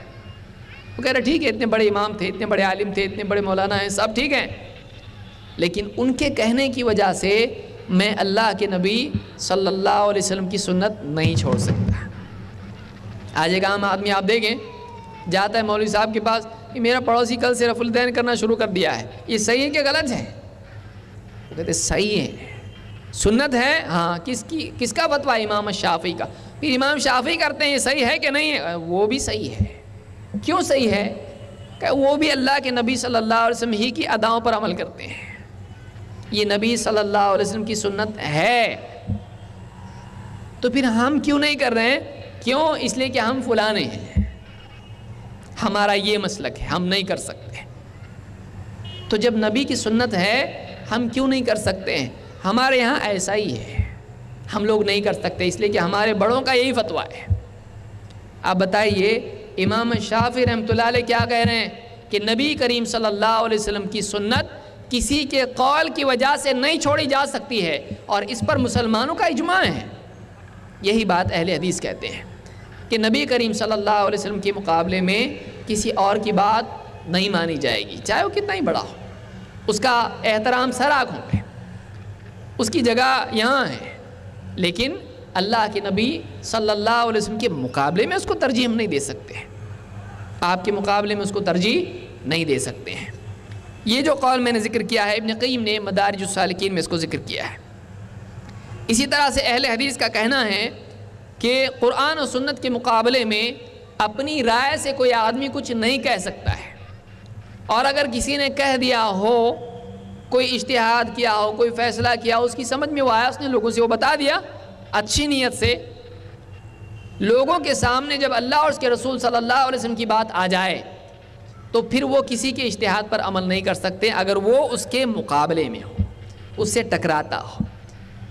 وہ کہہ رہا ٹھیک ہے، اتنے بڑے امام تھے، اتنے بڑے عالم تھے، اتنے بڑے مولانا ہیں، سب ٹھیک ہیں، لیکن ان کے کہنے کی وجہ سے میں اللہ کے نبی صلی اللہ علیہ وسلم کی سنت نہیں چھوڑ سکتا۔ آج ایک عام آدمی آپ دیکھیں جاتا ہے مولوی صاحب کے پاس کہ میرا پڑوسی کل سے رفع الدین کرنا شروع کر دیا ہے، یہ صحیح ہے کہ غلط ہے؟ وہ کہتے صحیح ہے، سنت ہے۔ ہاں، کس کا فتویٰ؟ امام شافعی کا۔ پھر امام شافعی کرتے ہیں یہ صحیح ہے کہ نہیں ہے؟ وہ بھی صحیح ہے۔ کیوں صحیح ہے؟ کہ وہ بھی اللہ کے نبی صلی اللہ علیہ وسلم ہی کی اداؤں پر عمل کرتے ہیں، یہ نبی صلی اللہ علیہ وسلم کی سنت ہے، تو پھر ہم کیوں نہیں کر رہے ہیں؟ کیوں؟ اس لیے کہ ہم فلانے ہیں، ہمارا یہ مسلک ہے، ہم نہیں کر سکتے۔ تو جب نبی کی سنت ہے ہم کیوں نہیں کر سکتے ہیں؟ ہمارے یہاں ایسا ہی ہے، ہم لوگ نہیں کر سکتے اس لیے کہ ہمارے بڑوں کا یہی فتویٰ ہے۔ آپ بتائیے امام شافعی رحمۃ اللہ علیہ کیا کہہ رہے ہیں کہ نبی کریم صلی اللہ علیہ وسلم کی سنت کسی کے قول کی وجہ سے نہیں چھوڑی جا سکتی ہے، اور اس پر مسلمانوں کا اجماع ہے۔ یہی بات اہل حدیث کہتے ہیں کہ نبی کریم صلی اللہ علیہ وسلم کے مقابلے میں کسی اور کی بات نہیں مانی جائے گی، چاہے وہ کتنا ہی بڑا ہو، اس کا احترام سر آنکھوں پہ، اس کی جگہ یہاں ہے، لیکن اللہ کے نبی صلی اللہ علیہ وسلم کے مقابلے میں اس کو ترجیح ہم نہیں دے سکتے ہیں، آپ کے مقابلے میں اس کو ترجیح نہیں دے سکتے ہیں۔ یہ جو قول میں نے ذکر کیا ہے ابن قیم نے مدارج السالکین میں اس کو ذکر کیا ہے۔ اسی طرح سے اہل حدیث کا کہنا ہے کہ قرآن و سنت کے مقابلے میں اپنی رائے سے کوئی آدمی کچھ نہیں کہہ سکتا ہے، اور اگر کسی نے کہہ دیا ہو، کوئی اجتہاد کیا ہو، کوئی فیصلہ کیا ہو، اس کی سمجھ میں وہ آیا، اس نے لوگوں سے وہ بتا دیا اچھی نیت سے، لوگوں کے سامنے جب اللہ اور اس کے رسول صلی اللہ علیہ وسلم کی بات آ جائے تو پھر وہ کسی کے اجتہاد پر عمل نہیں کر سکتے اگر وہ اس کے مقابلے میں ہو، اس سے ٹکراتا ہو۔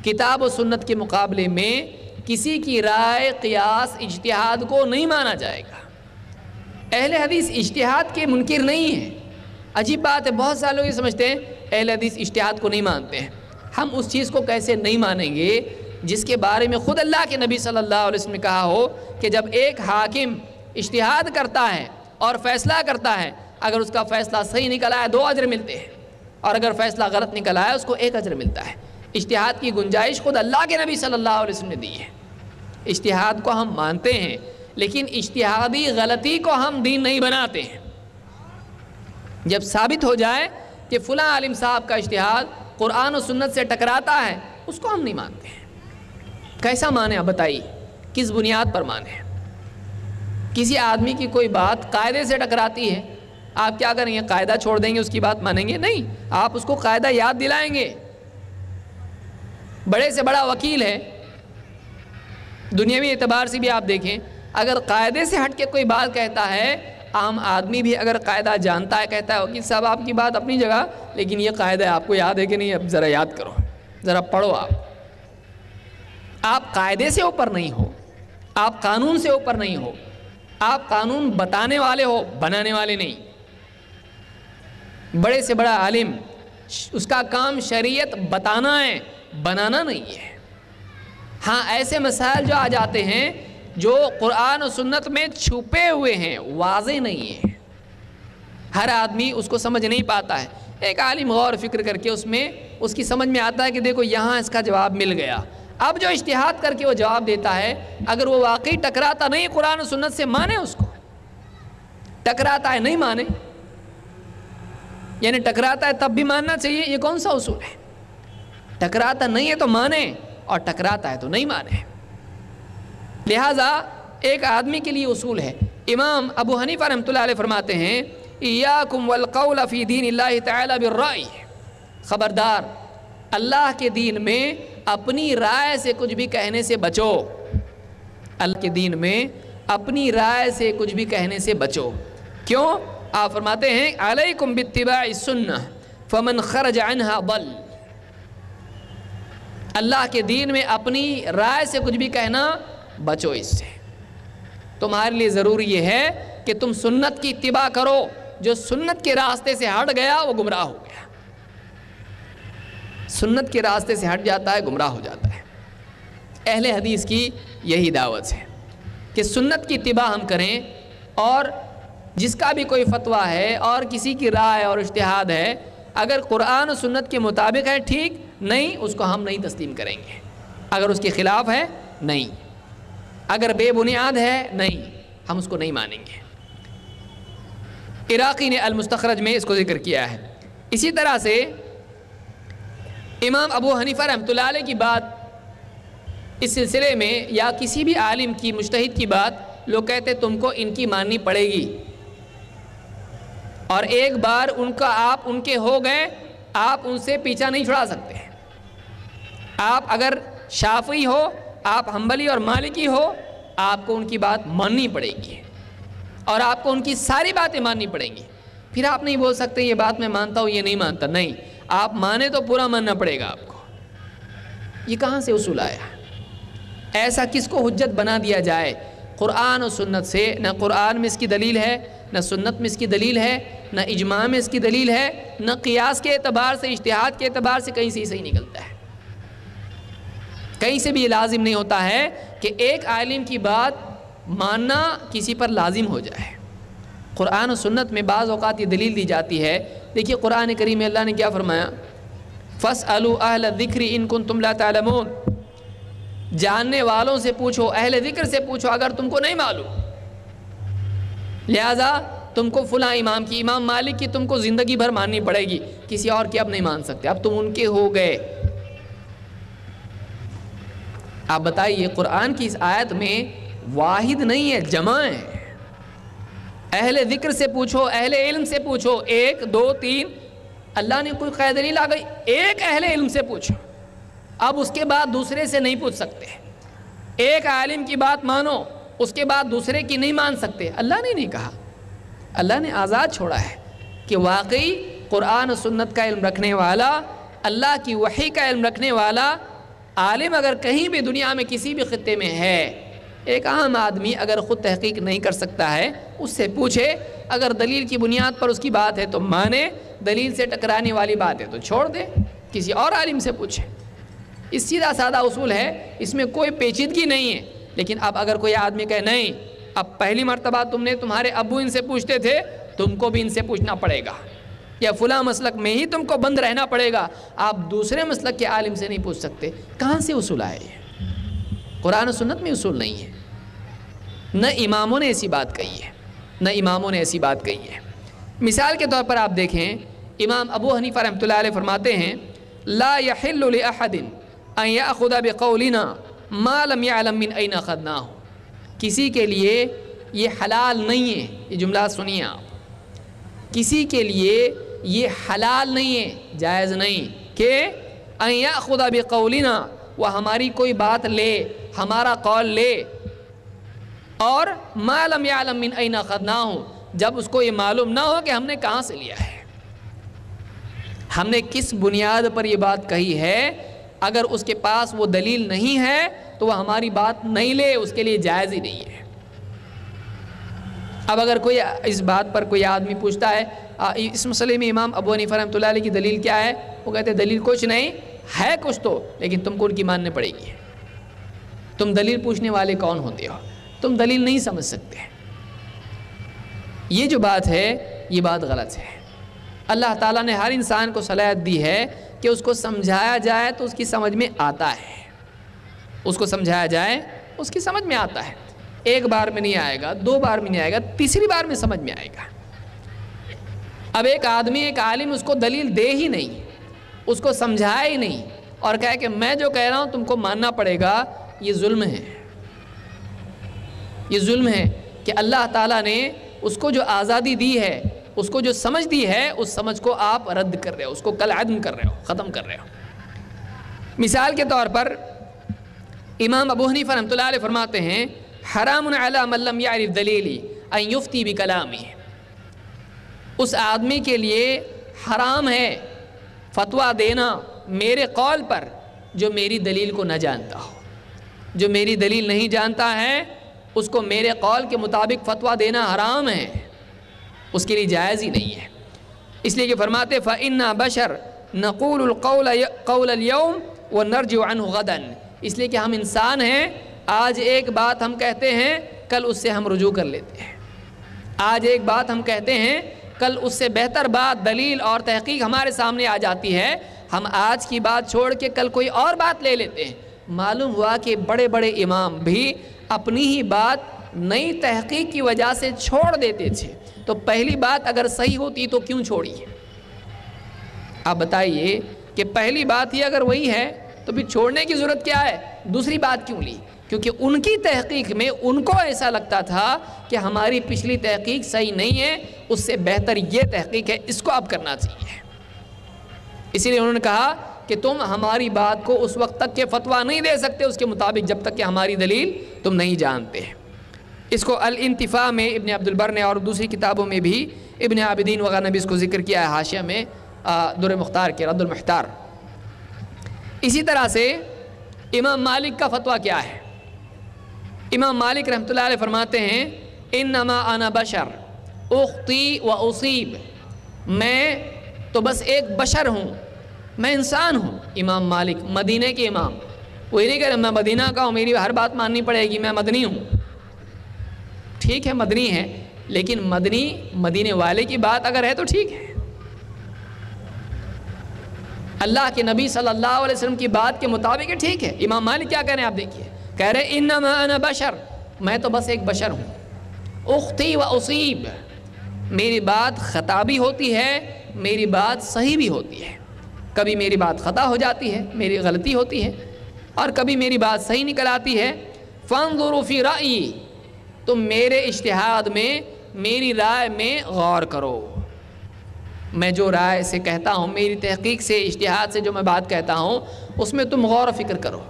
کتاب و سنت کے مقابلے میں کسی کی رائے، قیاس، اجتہاد کو نہیں مانا جائے گا۔ اہل حدیث اجتہاد کے منکر نہیں ہیں۔ عجیب بات ہے، بہت سارے لوگ یہ سمجھتے ہیں اہل حدیث اجتہاد کو نہیں مانتے ہیں۔ ہم اس چیز کو کیسے نہیں مانیں گے جس کے بارے میں خود اللہ کے نبی صلی اللہ علیہ وسلم نے کہا ہو کہ جب ایک حاکم اجتہاد کرتا ہے اور فیصلہ کرتا ہے، اگر اس کا فیصلہ صحیح نکل آیا 2 اجر ملتے ہیں، اور اگر فیصلہ غلط نکل آیا اس کو 1 اجر ملتا ہے۔ اجتہاد کی گنجائش خود اللہ کے نبی صلی اللہ علیہ وسلم نے دی ہے۔ اجتہاد کو ہم مانتے ہیں، لیکن اجتہادی غلطی کو ہم دین نہیں بناتے ہیں۔ جب ثابت ہو جائے کہ فلاں عالم صاحب کا اجتہاد قرآن و سنت سے ٹکراتا ہے، اس کو ہم نہیں مانتے ہیں۔ کیسا مانیں آپ بتائیے، کس بنیاد پر مانیں؟ کسی آدمی کی کوئی بات قاعدے سے ٹکراتی ہے، آپ کیا کریں گے؟ قاعدہ چھوڑ دیں گے، اس کی بات مانیں گے؟ نہیں، آپ اس کو قاعدہ یاد دلائیں گے۔ بڑے سے بڑا وکیل ہے، دنیاوی اعتبار سے بھی آپ دیکھیں، اگر قاعدے سے ہٹ کے کوئی بات کہتا ہے، عام آدمی بھی اگر قاعدہ جانتا ہے کہتا ہے وکیل صاحب آپ کی بات اپنی جگہ، لیکن یہ قاعدہ آپ کو یاد ہے کہ نہیں؟ اب ذرا یاد کرو، ذرا پڑھو۔ آپ قاعدے سے اوپر نہیں ہو، آپ قانون سے اوپر نہیں ہو، آپ قانون بتانے والے ہو، بنانے والے نہیں۔ بڑے سے بڑا عالم، اس کا کام شریعت بتانا ہے، بنانا نہیں ہے۔ ہاں ایسے مسائل جو آ جاتے ہیں جو قرآن و سنت میں چھپے ہوئے ہیں، واضح نہیں ہیں، ہر آدمی اس کو سمجھ نہیں پاتا ہے۔ ایک عالم غور فکر کر کے اس کی سمجھ میں آتا ہے کہ دیکھو یہاں اس کا جواب مل گیا، اب جو اجتہاد کر کے وہ جواب دیتا ہے، اگر وہ واقعی ٹکراتا نہیں قرآن و سنت سے، مانے اس کو، ٹکراتا ہے نہیں مانے، یعنی ٹکراتا ہے تب بھی ماننا چاہیے، یہ کون سا اصول ہے؟ ٹکراتا نہیں ہے تو مانے، اور ٹکراتا ہے تو نہیں مانے۔ لہٰذا ایک آدمی کے لیے اصول ہے۔ امام ابو حنیفہ رحمۃ اللہ علیہ فرماتے ہیں ایاکم والقول فی دین اللہ تعالی بالرأی، خبردار اللہ کے دین میں اپنی رائے سے کچھ بھی کہنے سے بچو، اللہ کے دین میں اپنی رائے سے کچھ بھی کہنے سے بچو۔ کیوں؟ آپ فرماتے ہیں علیکم باتباع السنہ فمن خرج عنہا ضل، اللہ کے دین میں اپنی رائے سے کچھ بھی کہنا بچو، اس سے تمہارے لیے ضروری یہ ہے کہ تم سنت کی اتباع کرو، جو سنت کے راستے سے ہٹ گیا وہ گمراہ ہو گیا، سنت کے راستے سے ہٹ جاتا ہے گمراہ ہو جاتا ہے۔ اہل حدیث کی یہی دعوت ہے کہ سنت کی اتباع ہم کریں، اور جس کا بھی کوئی فتویٰ ہے اور کسی کی رائے اور اجتہاد ہے، اگر قرآن و سنت کے مطابق ہے ٹھیک، نہیں اس کو ہم نہیں تسلیم کریں گے، اگر اس کے خلاف ہے نہیں، اگر بے بنیاد ہے نہیں، ہم اس کو نہیں مانیں گے۔ عراقی نے المستخرج میں اس کو ذکر کیا ہے۔ اسی طرح سے امام ابو حنیفہ رحمۃ اللہ علیہ کی بات اس سلسلے میں یا کسی بھی عالم کی مجتہد کی بات لوگ کہتے تم کو ان کی ماننی پڑے گی، اور ایک بار آپ ان کے ہو گئے، آپ ان سے پیچھا نہیں چھڑا سکتے۔ آپ اگر شافعی ہو، آپ حنبلی اور مالکی ہو، آپ کو ان کی بات ماننی پڑے گی اور آپ کو ان کی ساری باتیں ماننی پڑیں گی۔ پھر آپ نہیں بول سکتے یہ بات میں مانتا ہوں یہ نہیں مانتا، نہیں، آپ مانے تو پورا ماننا پڑے گا آپ کو۔ یہ کہاں سے اصول آیا؟ ایسا کس کو حجت بنا دیا جائے؟ قرآن و سنت سے نہ قرآن میں اس کی دلیل ہے، نہ سنت میں اس کی دلیل ہے، نہ اجماع میں اس کی دلیل ہے، نہ قیاس کے اعتبار سے، اجتہاد کے اعتبار سے کہیں سے ہی صحیح نکلتا ہے۔ کہیں سے بھی یہ لازم نہیں ہوتا ہے کہ ایک عالم کی بات ماننا کسی پر لازم ہو جائے۔ قرآن و سنت میں بعض اوقات یہ دلیل دی جاتی ہے۔ دیکھیے قرآن کریم میں اللہ نے کیا فرمایا؟ فَاسْأَلُوا أَهْلَ الذِّكْرِ إِن كُنتُمْ لَا تَعْلَمُونَ، جاننے والوں سے پوچھو، اہل ذکر سے پوچھو اگر تم کو نہیں معلوم۔ لہٰذا تم کو فلاں امام کی، امام مالک کی تم کو زندگی بھر ماننی پڑے گی، کسی اور کی اب نہیں مان سکتے، اب تم ان کے ہو گئے۔ آپ بتائیے قرآن کی اس آیت میں واحد نہیں ہے، جمع ہے۔ اہل ذکر سے پوچھو، اہل علم سے پوچھو، 1 2 3، اللہ نے کوئی قید نہیں لگائی، ایک اہل علم سے پوچھو، اب اس کے بعد دوسرے سے نہیں پوچھ سکتے۔ ایک عالم کی بات مانو، اس کے بعد دوسرے کی نہیں مان سکتے۔ اللہ نے نہیں کہا، اللہ نے آزاد چھوڑا ہے کہ واقعی قرآن و سنت کا علم رکھنے والا، اللہ کی وحی کا علم رکھنے والا عالم اگر کہیں بھی دنیا میں کسی بھی خطے میں ہے، ایک عام آدمی اگر خود تحقیق نہیں کر سکتا ہے اس سے پوچھے، اگر دلیل کی بنیاد پر اس کی بات ہے تو مانے، دلیل سے ٹکرانے والی بات ہے تو چھوڑ دے، کسی اور عالم سے پوچھے۔ اس سیدھا سادہ اصول ہے، اس میں کوئی پیچیدگی نہیں ہے۔ لیکن اب اگر کوئی آدمی کہے نہیں، اب پہلی مرتبہ تمہارے ابو ان سے پوچھتے تھے، تم کو بھی ان سے پوچھنا پڑے گا، یا فلاں مسلک میں ہی تم کو بند رہنا پڑے گا، آپ دوسرے مسلک کے عالم سے نہیں پوچھ سکتے۔ کہاں سے اصول آئے؟ قرآن و سنت میں اصول نہیں ہے، نہ اماموں نے ایسی بات کہی ہے، نہ اماموں نے ایسی بات کہی ہے۔ مثال کے طور پر آپ دیکھیں، امام ابو حنیفہ رحمۃ اللہ علیہ فرماتے ہیں لا يحل لأحد ان يأخذ بقولنا ما لم يعلم من أين أخذناه، کسی کے لیے یہ حلال نہیں ہے، یہ جملہ سنیے آپ، کسی کے لیے یہ حلال نہیں ہے، جائز نہیں کہ ان يأخذ بقولنا، وہ ہماری کوئی بات لے، ہمارا قول لے، اور ما لم يعلم من أين أخذناه، جب اس کو یہ معلوم نہ ہو کہ ہم نے کہاں سے لیا ہے، ہم نے کس بنیاد پر یہ بات کہی ہے، اگر اس کے پاس وہ دلیل نہیں ہے تو وہ ہماری بات نہیں لے، اس کے لیے جائز ہی نہیں ہے۔ اب اگر کوئی اس بات پر کوئی آدمی پوچھتا ہے اس مسئلے میں امام ابو حنیفہ رحمۃ اللہ علیہ کی دلیل کیا ہے، وہ کہتے ہیں دلیل کچھ نہیں ہے، کچھ تو، لیکن تم کو ان کی ماننے پڑے گی۔ تم دلیل پوچھنے والے کون ہوتے ہو؟ تم دلیل نہیں سمجھ سکتے۔ یہ جو بات ہے یہ بات غلط ہے۔ اللہ تعالیٰ نے ہر انسان کو صلاحیت دی ہے کہ اس کو سمجھایا جائے تو اس کی سمجھ میں آتا ہے، اس کو سمجھایا جائے اس کی سمجھ میں آتا ہے، 1 بار میں نہیں آئے گا، 2 بار میں نہیں آئے گا، تیسری بار میں سمجھ میں آئے گا۔ اب ایک آدمی، ایک عالم اس کو دلیل دے ہی نہیں، اس کو سمجھائے ہی نہیں، اور کہے کہ میں جو کہہ رہا ہوں تم کو ماننا پڑے گا، یہ ظلم ہے۔ یہ ظلم ہے کہ اللہ تعالیٰ نے اس کو جو آزادی دی ہے، اس کو جو سمجھ دی ہے، اس سمجھ کو آپ رد کر رہے ہو، اس کو کل عدم کر رہے ہو، ختم کر رہے ہو۔ مثال کے طور پر امام ابو حنیفہ رحمۃ اللہ علیہ فرماتے ہیں حرام علی من لم یعرف دلیلی ان یفتی بکلامی، اس آدمی کے لیے حرام ہے فتویٰ دینا میرے قول پر جو میری دلیل کو نہ جانتا ہو، جو میری دلیل نہیں جانتا ہے اس کو میرے قول کے مطابق فتویٰ دینا حرام ہے، اس کے لیے جائز ہی نہیں ہے۔ اس لیے کہ فرماتے فَإِنَّا بَشَرٌ نَقُولُ الْقَوْلَ قَوْلَ الْيَوْمِ وَنَرْجِعُ عَنْهُ غَدًا، اس لیے کہ ہم انسان ہیں، آج ایک بات ہم کہتے ہیں کل اس سے ہم رجوع کر لیتے ہیں، آج ایک بات ہم کہتے ہیں کل اس سے بہتر بات، دلیل اور تحقیق ہمارے سامنے آ جاتی ہے، ہم آج کی بات چھوڑ کے کل کوئی اور بات لے لیتے ہیں۔ معلوم ہوا کہ بڑے بڑے امام بھی اپنی ہی بات نئی تحقیق کی وجہ سے چھوڑ دیتے تھے، تو پہلی بات اگر صحیح ہوتی تو کیوں چھوڑی؟ آپ بتائیے کہ پہلی بات ہی اگر وہی ہے تو پھر چھوڑنے کی ضرورت کیا ہے؟ دوسری بات کیوں لی؟ کیونکہ ان کی تحقیق میں ان کو ایسا لگتا تھا کہ ہماری پچھلی تحقیق صحیح نہیں ہے، اس سے بہتر یہ تحقیق ہے، اس کو اب کرنا چاہیے۔ اسی لیے انہوں نے کہا کہ تم ہماری بات کو اس وقت تک کہ فتویٰ نہیں دے سکتے اس کے مطابق جب تک کہ ہماری دلیل تم نہیں جانتے۔ اس کو الانتفاع میں ابن عبد البر نے اور دوسری کتابوں میں بھی ابن عابدین وغیرہ نے بھی اس کو ذکر کیا ہے، حاشیہ میں در مختار کے رد المحتار۔ اسی طرح سے امام مالک کا فتویٰ کیا ہے؟ امام مالک رحمۃ اللہ علیہ فرماتے ہیں انما انا بشر اخطی و اصیب، میں تو بس ایک بشر ہوں، میں انسان ہوں۔ امام مالک مدینہ کے امام، وہ یہ نہیں کہہ رہے میں مدینہ کا ہوں میری ہر بات ماننی پڑے گی، میں مدنی ہوں۔ ٹھیک ہے مدنی ہے، لیکن مدینے والے کی بات اگر ہے تو ٹھیک ہے، اللہ کے نبی صلی اللہ علیہ وسلم کی بات کے مطابق ہے، ٹھیک ہے۔ امام مالک کیا کہہ رہے ہیں آپ دیکھیے، کہہ رہے انما انا بشر، میں تو بس ایک بشر ہوں، اختی و اصیب، میری بات خطا بھی ہوتی ہے، میری بات صحیح بھی ہوتی ہے، کبھی میری بات خطا ہو جاتی ہے، میری غلطی ہوتی ہے، اور کبھی میری بات صحیح نکل آتی ہے۔ فانظروا فی رأیی، تم میرے اجتہاد میں میری رائے میں غور کرو، میں جو رائے سے کہتا ہوں، میری تحقیق سے اجتہاد سے جو میں بات کہتا ہوں، اس میں تم غور و فکر کرو،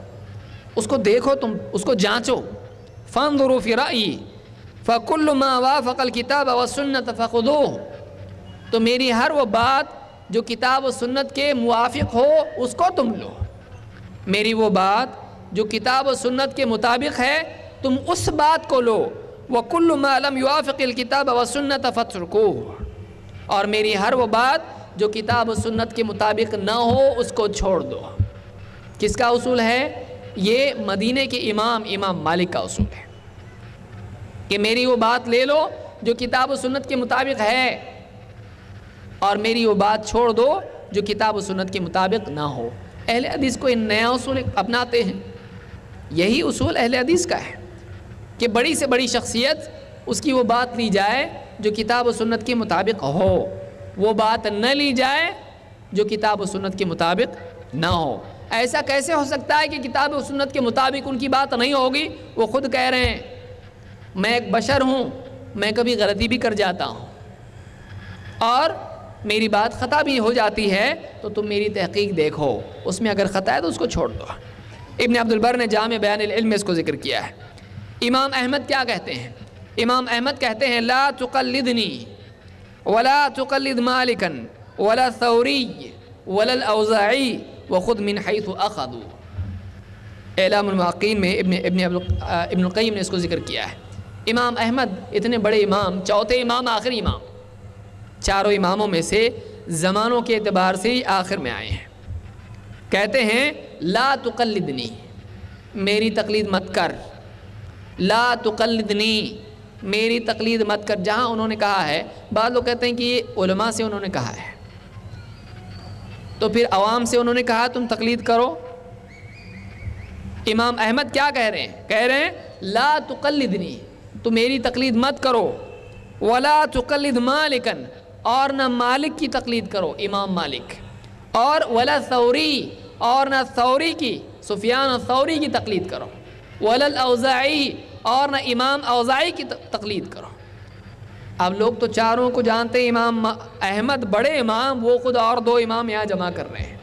اس کو دیکھو، تم اس کو جانچو۔ فانظروا فی رأیی فکل ما وافق الکتاب والسنت فخذوہ، تو میری ہر وہ بات جو کتاب و سنت کے موافق ہو اس کو تم لو، میری وہ بات جو کتاب و سنت کے مطابق ہے تم اس بات کو لو۔ وَكُلُّ مَا لَمْ يُوَافِقِ الْكِتَابَ وَالسُّنَّةَ فَاتْرُكُوهُ، اور میری ہر وہ بات جو کتاب و سنت کے مطابق نہ ہو اس کو چھوڑ دو۔ کس کا اصول ہے؟ یہ مدینے کے امام مالک کا اصول ہے کہ میری وہ بات لے لو جو کتاب و سنت کے مطابق ہے، اور میری وہ بات چھوڑ دو جو کتاب و سنت کے مطابق نہ ہو۔ اہل حدیث کو ان نیا اصول اپناتے ہیں، یہی اصول اہل حدیث کا ہے کہ بڑی سے بڑی شخصیت اس کی وہ بات لی جائے جو کتاب و سنت کے مطابق ہو، وہ بات نہ لی جائے جو کتاب و سنت کے مطابق نہ ہو۔ ایسا کیسے ہو سکتا ہے کہ کتاب و سنت کے مطابق ان کی بات نہیں ہوگی؟ وہ خود کہہ رہے ہیں میں ایک بشر ہوں، میں کبھی غلطی بھی کر جاتا ہوں، اور میری بات خطا بھی ہو جاتی ہے، تو تم میری تحقیق دیکھو، اس میں اگر خطا ہے تو اس کو چھوڑ دو۔ ابن عبد البر نے جامع بیان العلم میں اس کو ذکر کیا ہے۔ امام احمد کیا کہتے ہیں؟ امام احمد کہتے ہیں لا تقلدنی ولا تقلد مالکا ولا ثوری ولا الاوزاعی وخذ من حیث اخذوا۔ اعلام الموقعین میں ابن القیم نے اس کو ذکر کیا ہے۔ امام احمد اتنے بڑے امام، چوتھے امام، آخری امام، چاروں اماموں میں سے زمانوں کے اعتبار سے ہی آخر میں آئے ہیں۔ کہتے ہیں لا تقلدنی، میری تقلید مت کر، لا تقلدنی، میری تقلید مت کر۔ جہاں انہوں نے کہا ہے، بعض لوگ کہتے ہیں کہ یہ علماء سے انہوں نے کہا ہے، تو پھر عوام سے انہوں نے کہا تم تقلید کرو۔ امام احمد کیا کہہ رہے ہیں؟ کہہ رہے ہیں لا تقلدنی، تو میری تقلید مت کرو، ولا تقلد مالکا، اور نہ مالک کی تقلید کرو، امام مالک، اور ولا ثوری، اور نہ ثوری کی، سفیان الثوری کی تقلید کرو، ولا الاوزاعی، اور نہ امام اوزاعی کی تقلید کرو۔ اب لوگ تو چاروں کو جانتے ہیں، امام احمد بڑے امام، وہ خود اور دو امام یہاں جمع کر رہے ہیں،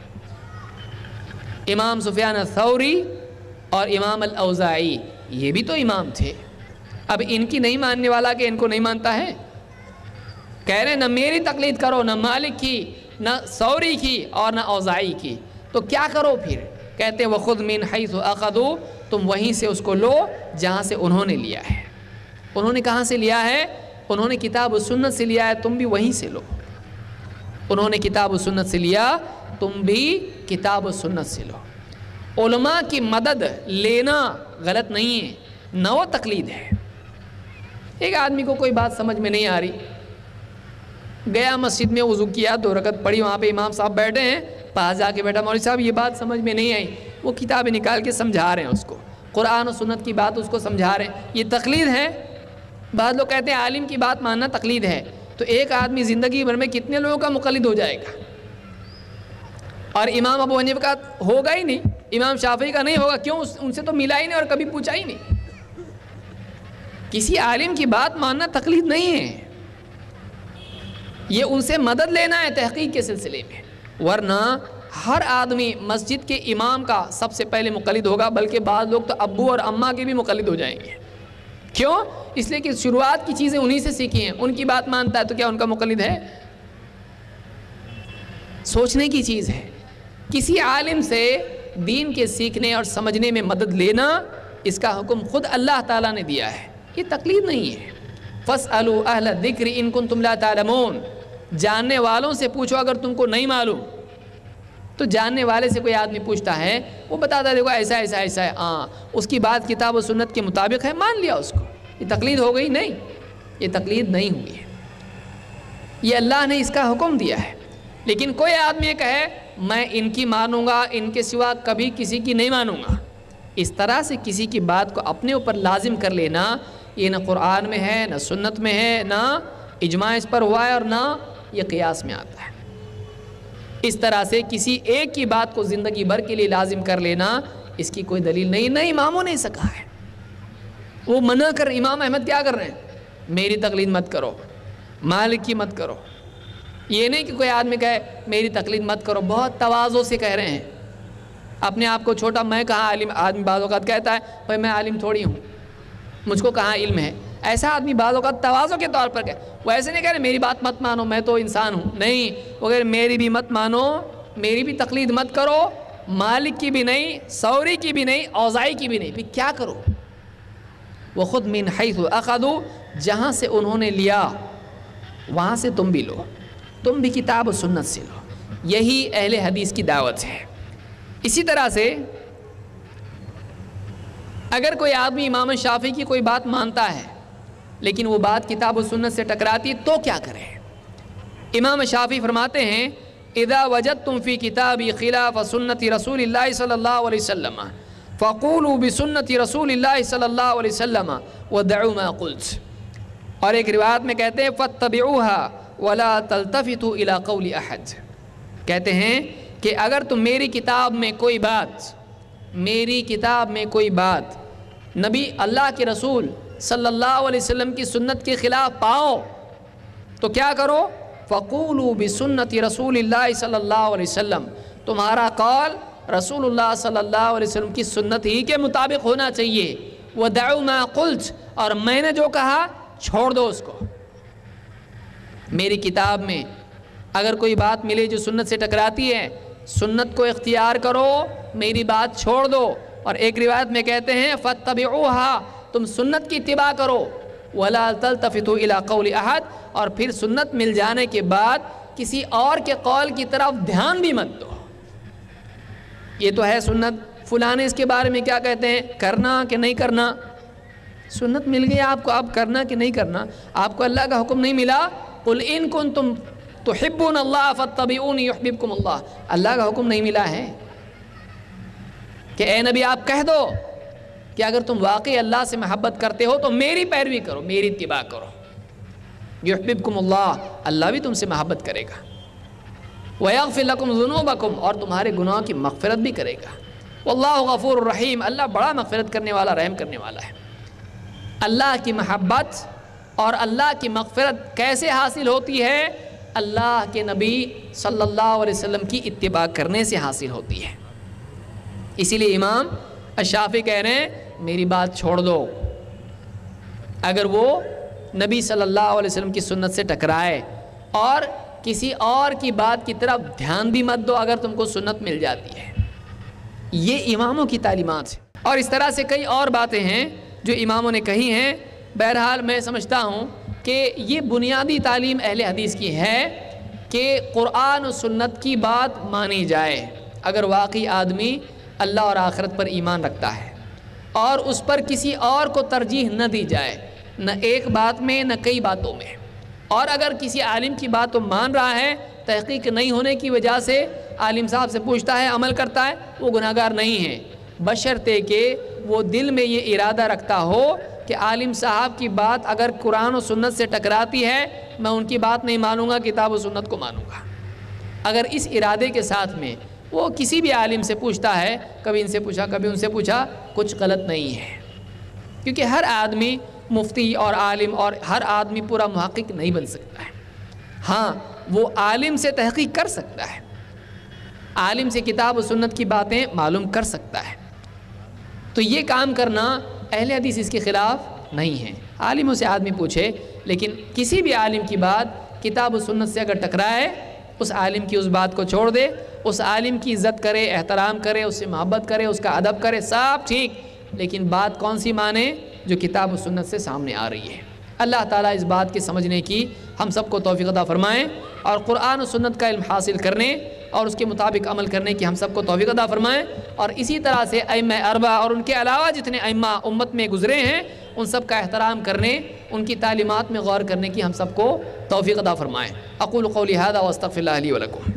امام سفیان الثوری اور امام الاوزاعی، یہ بھی تو امام تھے۔ اب ان کی نہیں ماننے والا کہ ان کو نہیں مانتا ہے؟ کہہ رہے ہیں نہ میری تقلید کرو، نہ مالک کی، نہ ثوری کی، اور نہ اوزاعی کی، تو کیا کرو پھر؟ کہتے ہیں وَخُذْ مِنْ حَيْثُ أَخَذُوا، تم وہیں سے اس کو لو جہاں سے انہوں نے لیا ہے۔ انہوں نے کہاں سے لیا ہے؟ انہوں نے کتاب و سنت سے لیا ہے، تم بھی وہیں سے لو۔ انہوں نے کتاب و سنت سے لیا، تم بھی کتاب و سنت سے لو۔ علماء کی مدد لینا غلط نہیں ہے، نہ وہ تقلید ہے۔ ایک آدمی کو کوئی بات سمجھ میں نہیں آ رہی، گیا مسجد میں وضو کیا، 2 رکعت پڑھی، وہاں پہ امام صاحب بیٹھے ہیں، پاس جا کے بیٹھا، مولوی صاحب یہ بات سمجھ میں نہیں آئی، وہ کتابیں نکال کے سمجھا رہے ہیں اس کو، قرآن و سنت کی بات اس کو سمجھا رہے ہیں، یہ تقلید ہے۔ بعض لوگ کہتے ہیں عالم کی بات ماننا تقلید ہے، تو ایک آدمی زندگی بھر میں کتنے لوگوں کا مقلد ہو جائے گا؟ اور امام ابو حنیفہ کا ہوگا ہی نہیں، امام شافعی کا نہیں ہوگا، کیوں؟ ان سے تو ملا ہی نہیں اور کبھی پوچھا ہی نہیں۔ کسی عالم کی بات ماننا تقلید نہیں ہے، یہ ان سے مدد لینا ہے تحقیق کے سلسلے میں، ورنہ ہر آدمی مسجد کے امام کا سب سے پہلے مقلد ہوگا، بلکہ بعض لوگ تو ابو اور اماں کے بھی مقلد ہو جائیں گے۔ کیوں؟ اس لیے کہ شروعات کی چیزیں انہی سے سیکھی ہیں، ان کی بات مانتا ہے تو کیا ان کا مقلد ہے؟ سوچنے کی چیز ہے۔ کسی عالم سے دین کے سیکھنے اور سمجھنے میں مدد لینا، اس کا حکم خود اللہ تعالیٰ نے دیا ہے، یہ تقلید نہیں ہے۔ فَاسْأَلُوا أَهْلَ الذِّكْرِ إِن كُنتُمْ لَا تَعْلَمُونَ، جاننے والوں سے پوچھو اگر تم کو نہیں معلوم۔ تو جاننے والے سے کوئی آدمی پوچھتا ہے، وہ بتاتا ہے دیکھو ایسا ایسا ایسا ہے، اس کی بات کتاب و سنت کے مطابق ہے، مان لیا اس کو، یہ تقلید ہو گئی؟ نہیں، یہ تقلید نہیں ہوئی ہے، یہ اللہ نے اس کا حکم دیا ہے۔ لیکن کوئی آدمی یہ کہے میں ان کی مانوں گا، ان کے سوا کبھی کسی کی نہیں مانوں گا، اس طرح سے کسی کی بات کو اپنے اوپر لازم کر لینا، یہ نہ قرآن میں ہے، نہ سنت میں ہے، نہ اجماع اس پر ہوا ہے، اور نہ یہ قیاس میں آتا ہے۔ اس طرح سے کسی ایک کی بات کو زندگی بھر کے لیے لازم کر لینا، اس کی کوئی دلیل نہیں، نہ اماموں نے سکھا ہے۔ وہ منع کر، امام احمد کیا کر رہے ہیں؟ میری تقلید مت کرو، مالک کی مت کرو۔ یہ نہیں کہ کوئی آدمی کہے میری تقلید مت کرو، بہت تواضع سے کہہ رہے ہیں، اپنے آپ کو چھوٹا، میں کہاں عالم، آدمی بعض اوقات کہتا ہے بھائی میں عالم تھوڑی ہوں، مجھ کو کہاں علم ہے، ایسا آدمی بعض اوقات تواضع کے طور پر کہے۔ وہ ایسے نہیں کہہ رہے میری بات مت مانو، میں تو انسان ہوں، نہیں، وہ کہہ رہے میری بھی مت مانو، میری بھی تقلید مت کرو، مالک کی بھی نہیں، ثوری کی بھی نہیں، اوزاعی کی بھی نہیں، پھر کیا کرو؟ وہ خود من حیث اخذوا، جہاں سے انہوں نے لیا وہاں سے تم بھی لو، تم بھی کتاب و سنت سے لو، یہی اہل حدیث کی دعوت ہے۔ اسی طرح سے اگر کوئی آدمی امام شافعی کی کوئی بات مانتا ہے لیکن وہ بات کتاب و سنت سے ٹکراتی تو کیا کرے؟ امام شافعی فرماتے ہیں اذا وجدتم فی کتابی خلاف سنت رسول اللہ صلی اللہ علیہ وسلم فقولوا بسنت رسول اللہ صلی اللہ علیہ وسلم ودعوا ما قلت، اور ایک روایت میں کہتے ہیں فاتبعوها ولا تلتفتوا الى قول احد، کہتے ہیں کہ اگر تم میری کتاب میں کوئی بات نبی اللہ کے رسول صلی اللہ علیہ وسلم کی سنت کے خلاف پاؤ تو کیا کرو؟ فقولوا بسنت رسول اللہ صلی اللہ علیہ وسلم، تمہارا قول رسول اللہ صلی اللہ علیہ وسلم کی سنت ہی کے مطابق ہونا چاہیے، ودعوا ما قلت، اور میں نے جو کہا چھوڑ دو اس کو۔ میری کتاب میں اگر کوئی بات ملے جو سنت سے ٹکراتی ہے، سنت کو اختیار کرو، میری بات چھوڑ دو۔ اور ایک روایت میں کہتے ہیں فَاتَّبِعُوهَا، تم سنت کی اتباع کرو، وَلَا تَلْتَفِتُوا إِلَىٰ قَوْلِ أَحَدٍ، اور پھر سنت مل جانے کے بعد کسی اور کے قول کی طرف دھیان بھی مت دو۔ یہ تو ہے سنت، فلاں اس کے بارے میں کیا کہتے ہیں، کرنا کہ نہیں کرنا؟ سنت مل گئی آپ کو، اب کرنا کہ نہیں کرنا؟ آپ کو اللہ کا حکم نہیں ملا؟ قُلْ إِن كُنتُمْ تُحِبُّونَ اللَّهَ فَاتَّبِعُونِي يُحْبِبْكُمُ اللَّهُ، اللہ کا حکم نہیں ملا ہے کہ اے نبی آپ کہہ دو کہ اگر تم واقعی اللہ سے محبت کرتے ہو تو میری پیروی کرو، میری اتباع کرو، یحببکم اللہ، اللہ بھی تم سے محبت کرے گا، ویغفر لکم ذنوبکم، اور تمہارے گناہوں کی مغفرت بھی کرے گا، واللہ غفور الرحیم، اللہ بڑا مغفرت کرنے والا، رحم کرنے والا ہے۔ اللہ کی محبت اور اللہ کی مغفرت کیسے حاصل ہوتی ہے؟ اللہ کے نبی صلی اللہ علیہ وسلم کی اتباع کرنے سے حاصل ہوتی ہے۔ اسی لیے امام الشافعی کہہ رہے ہیں میری بات چھوڑ دو، اگر وہ نبی صلی اللہ علیہ وسلم کی سنت سے ٹکرائے، اور کسی اور کی بات کی طرف دھیان بھی مت دو اگر تم کو سنت مل جاتی ہے۔ یہ اماموں کی تعلیمات ہیں، اور اس طرح سے کئی اور باتیں ہیں جو اماموں نے کہی ہیں۔ بہرحال میں سمجھتا ہوں کہ یہ بنیادی تعلیم اہل حدیث کی ہے کہ قرآن و سنت کی بات مانی جائے اگر واقعی آدمی اللہ اور آخرت پر ایمان رکھتا ہے، اور اس پر کسی اور کو ترجیح نہ دی جائے، نہ ایک بات میں نہ کئی باتوں میں۔ اور اگر کسی عالم کی بات تو مان رہا ہے، تحقیق نہیں ہونے کی وجہ سے عالم صاحب سے پوچھتا ہے، عمل کرتا ہے، وہ گناہ گار نہیں ہے، بشرطے کہ وہ دل میں یہ ارادہ رکھتا ہو کہ عالم صاحب کی بات اگر قرآن و سنت سے ٹکراتی ہے میں ان کی بات نہیں مانوں گا، کتاب و سنت کو مانوں گا۔ اگر اس ارادے کے ساتھ میں وہ کسی بھی عالم سے پوچھتا ہے، کبھی ان سے پوچھا کبھی ان سے پوچھا، کچھ غلط نہیں ہے، کیونکہ ہر آدمی مفتی اور عالم اور ہر آدمی پورا محقق نہیں بن سکتا ہے۔ ہاں وہ عالم سے تحقیق کر سکتا ہے، عالم سے کتاب و سنت کی باتیں معلوم کر سکتا ہے، تو یہ کام کرنا اہل حدیث اس کے خلاف نہیں ہے۔ عالموں سے آدمی پوچھے، لیکن کسی بھی عالم کی بات کتاب و سنت سے اگر ٹکرائے، اس عالم کی اس بات کو چھوڑ دے، اس عالم کی عزت کرے، احترام کرے، اس سے محبت کرے، اس کا ادب کرے، سب ٹھیک، لیکن بات کون سی مانے؟ جو کتاب و سنت سے سامنے آ رہی ہے۔ اللہ تعالیٰ اس بات کے سمجھنے کی ہم سب کو توفیق عطا فرمائیں، اور قرآن و سنت کا علم حاصل کرنے اور اس کے مطابق عمل کرنے کی ہم سب کو توفیق عطا فرمائیں، اور اسی طرح سے ائمہ اربعہ اور ان کے علاوہ جتنے ائمہ امت میں گزرے ہیں ان سب کا احترام کرنے، ان کی تعلیمات میں غور کرنے کی ہم سب کو توفیق عطا فرمائیں۔ اقول قولی ھذا واستغفر اللہ لی ولکم۔